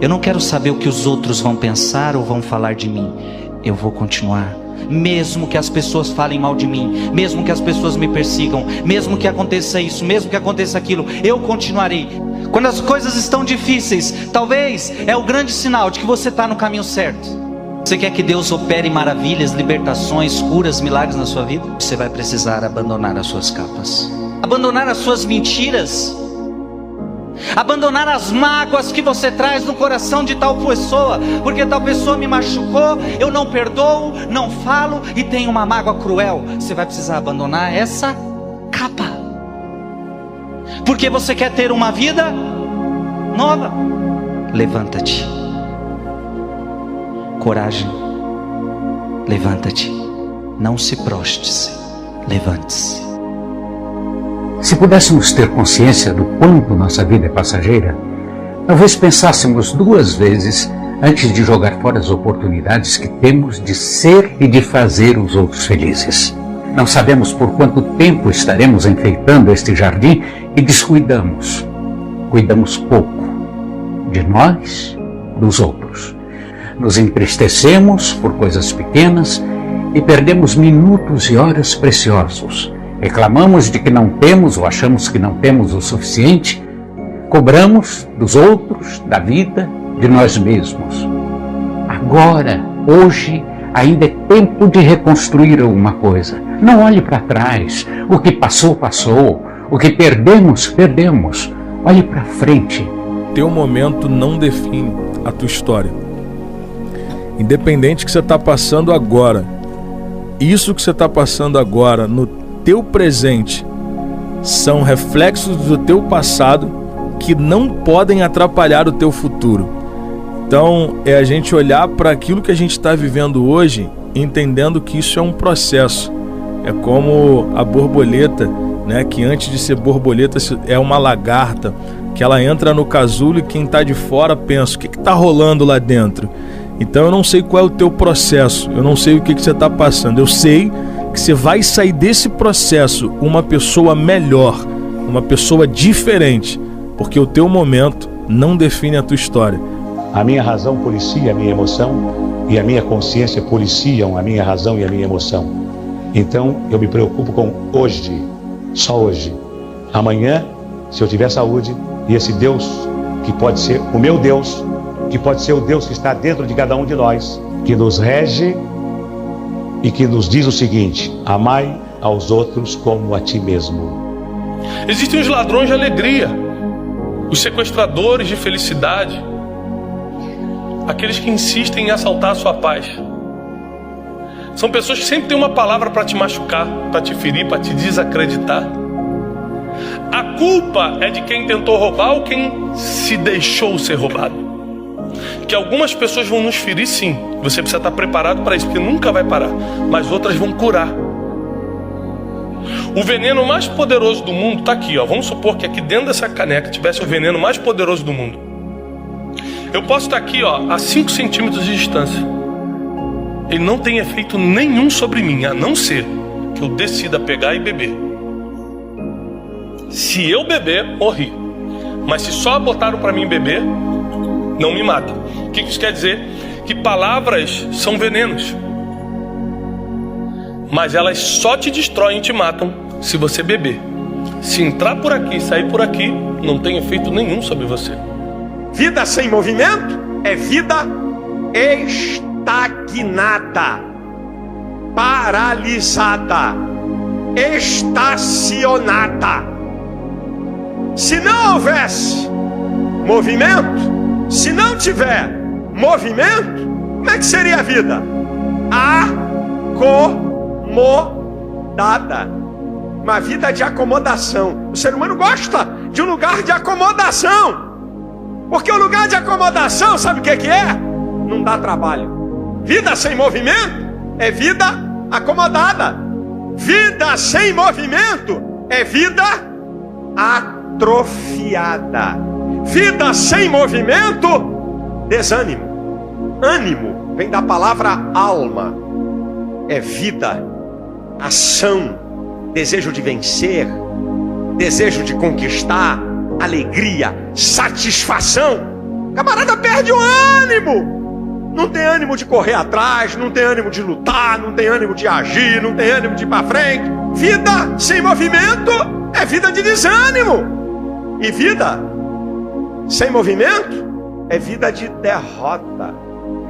[SPEAKER 12] Eu não quero saber o que os outros vão pensar ou vão falar de mim. Eu vou continuar. Mesmo que as pessoas falem mal de mim, mesmo que as pessoas me persigam, mesmo que aconteça isso, mesmo que aconteça aquilo, eu continuarei. Quando as coisas estão difíceis, talvez é o grande sinal de que você está no caminho certo. Você quer que Deus opere maravilhas, libertações, curas, milagres na sua vida? Você vai precisar abandonar as suas capas, abandonar as suas mentiras, abandonar as mágoas que você traz no coração de tal pessoa, porque tal pessoa me machucou, eu não perdoo, não falo e tenho uma mágoa cruel. Você vai precisar abandonar essa capa, porque você quer ter uma vida nova. Levanta-te. Coragem. Levanta-te. Não se prostre-se. Levante-se.
[SPEAKER 24] Se pudéssemos ter consciência do quanto nossa vida é passageira, talvez pensássemos 2 vezes antes de jogar fora as oportunidades que temos de ser e de fazer os outros felizes. Não sabemos por quanto tempo estaremos enfeitando este jardim e descuidamos. Cuidamos pouco de nós, dos outros. Nos entristecemos por coisas pequenas e perdemos minutos e horas preciosos. Reclamamos de que não temos ou achamos que não temos o suficiente. Cobramos dos outros, da vida, de nós mesmos. Agora, hoje, ainda é tempo de reconstruir alguma coisa. Não olhe para trás. O que passou, passou. O que perdemos, perdemos. Olhe para frente.
[SPEAKER 6] Teu momento não define a tua história. Independente que você está passando agora, isso que você está passando agora no teu presente são reflexos do teu passado que não podem atrapalhar o teu futuro. Então é a gente olhar para aquilo que a gente está vivendo hoje, entendendo que isso é um processo. É como a borboleta, né, que antes de ser borboleta é uma lagarta, que ela entra no casulo e quem está de fora pensa, o que está rolando lá dentro? Então eu não sei qual é o teu processo, eu não sei o que você está passando, eu sei que você vai sair desse processo uma pessoa melhor, uma pessoa diferente, porque o teu momento não define a tua história.
[SPEAKER 19] A minha razão policia a minha emoção e a minha consciência policiam a minha razão e a minha emoção. Então eu me preocupo com hoje, só hoje. Amanhã, se eu tiver saúde, e esse Deus, que pode ser o meu Deus, que pode ser o Deus que está dentro de cada um de nós, que nos rege e que nos diz o seguinte: amai aos outros como a ti mesmo.
[SPEAKER 7] Existem os ladrões de alegria, os sequestradores de felicidade, aqueles que insistem em assaltar a sua paz. São pessoas que sempre têm uma palavra para te machucar, para te ferir, para te desacreditar. A culpa é de quem tentou roubar ou quem se deixou ser roubado. Que algumas pessoas vão nos ferir, sim. Você precisa estar preparado para isso, porque nunca vai parar. Mas outras vão curar. O veneno mais poderoso do mundo está aqui, ó. Vamos supor que aqui dentro dessa caneca tivesse o veneno mais poderoso do mundo. Eu posso estar aqui, ó, a 5 centímetros de distância. Ele não tem efeito nenhum sobre mim, a não ser que eu decida pegar e beber. Se eu beber, morri. Mas se só botaram para mim beber, não me mata. O que isso quer dizer? Que palavras são venenos. Mas elas só te destroem e te matam se você beber. Se entrar por aqui e sair por aqui, não tem efeito nenhum sobre você.
[SPEAKER 4] Vida sem movimento é vida estagnada, paralisada, estacionada. Se não houvesse movimento, se não tiver movimento, como é que seria a vida? Acomodada. Uma vida de acomodação. O ser humano gosta de um lugar de acomodação. Porque o lugar de acomodação, sabe o que é? Não dá trabalho. Vida sem movimento é vida acomodada. Vida sem movimento é vida atrofiada. Vida sem movimento, desânimo. Ânimo vem da palavra alma. É vida, ação, desejo de vencer, desejo de conquistar, alegria, satisfação. Camarada perde o ânimo. Não tem ânimo de correr atrás, não tem ânimo de lutar, não tem ânimo de agir, não tem ânimo de ir para frente. Vida sem movimento é vida de desânimo. E vida sem movimento é vida de derrota.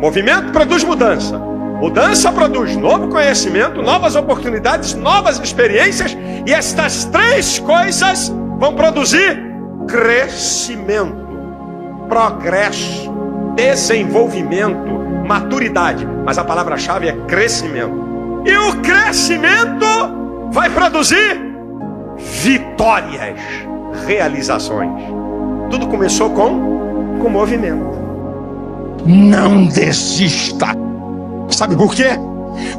[SPEAKER 4] Movimento produz mudança. Mudança produz novo conhecimento, novas oportunidades, novas experiências. E estas 3 coisas vão produzir crescimento, progresso, desenvolvimento, maturidade. Mas a palavra-chave é crescimento. E o crescimento vai produzir vitórias, realizações. Tudo começou com movimento.
[SPEAKER 11] Não desista. Sabe por quê?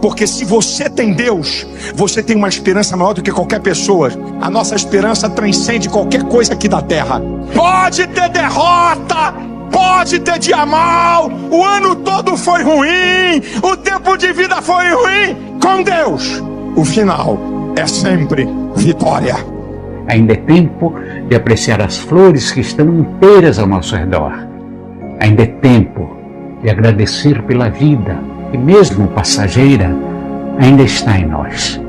[SPEAKER 11] Porque se você tem Deus, você tem uma esperança maior do que qualquer pessoa. A nossa esperança transcende qualquer coisa aqui da terra. Pode ter derrota, pode ter dia mal, o ano todo foi ruim, o tempo de vida foi ruim. Com Deus, o final é sempre vitória.
[SPEAKER 24] Ainda é tempo de apreciar as flores que estão inteiras ao nosso redor. Ainda é tempo de agradecer pela vida, que mesmo passageira, ainda está em nós.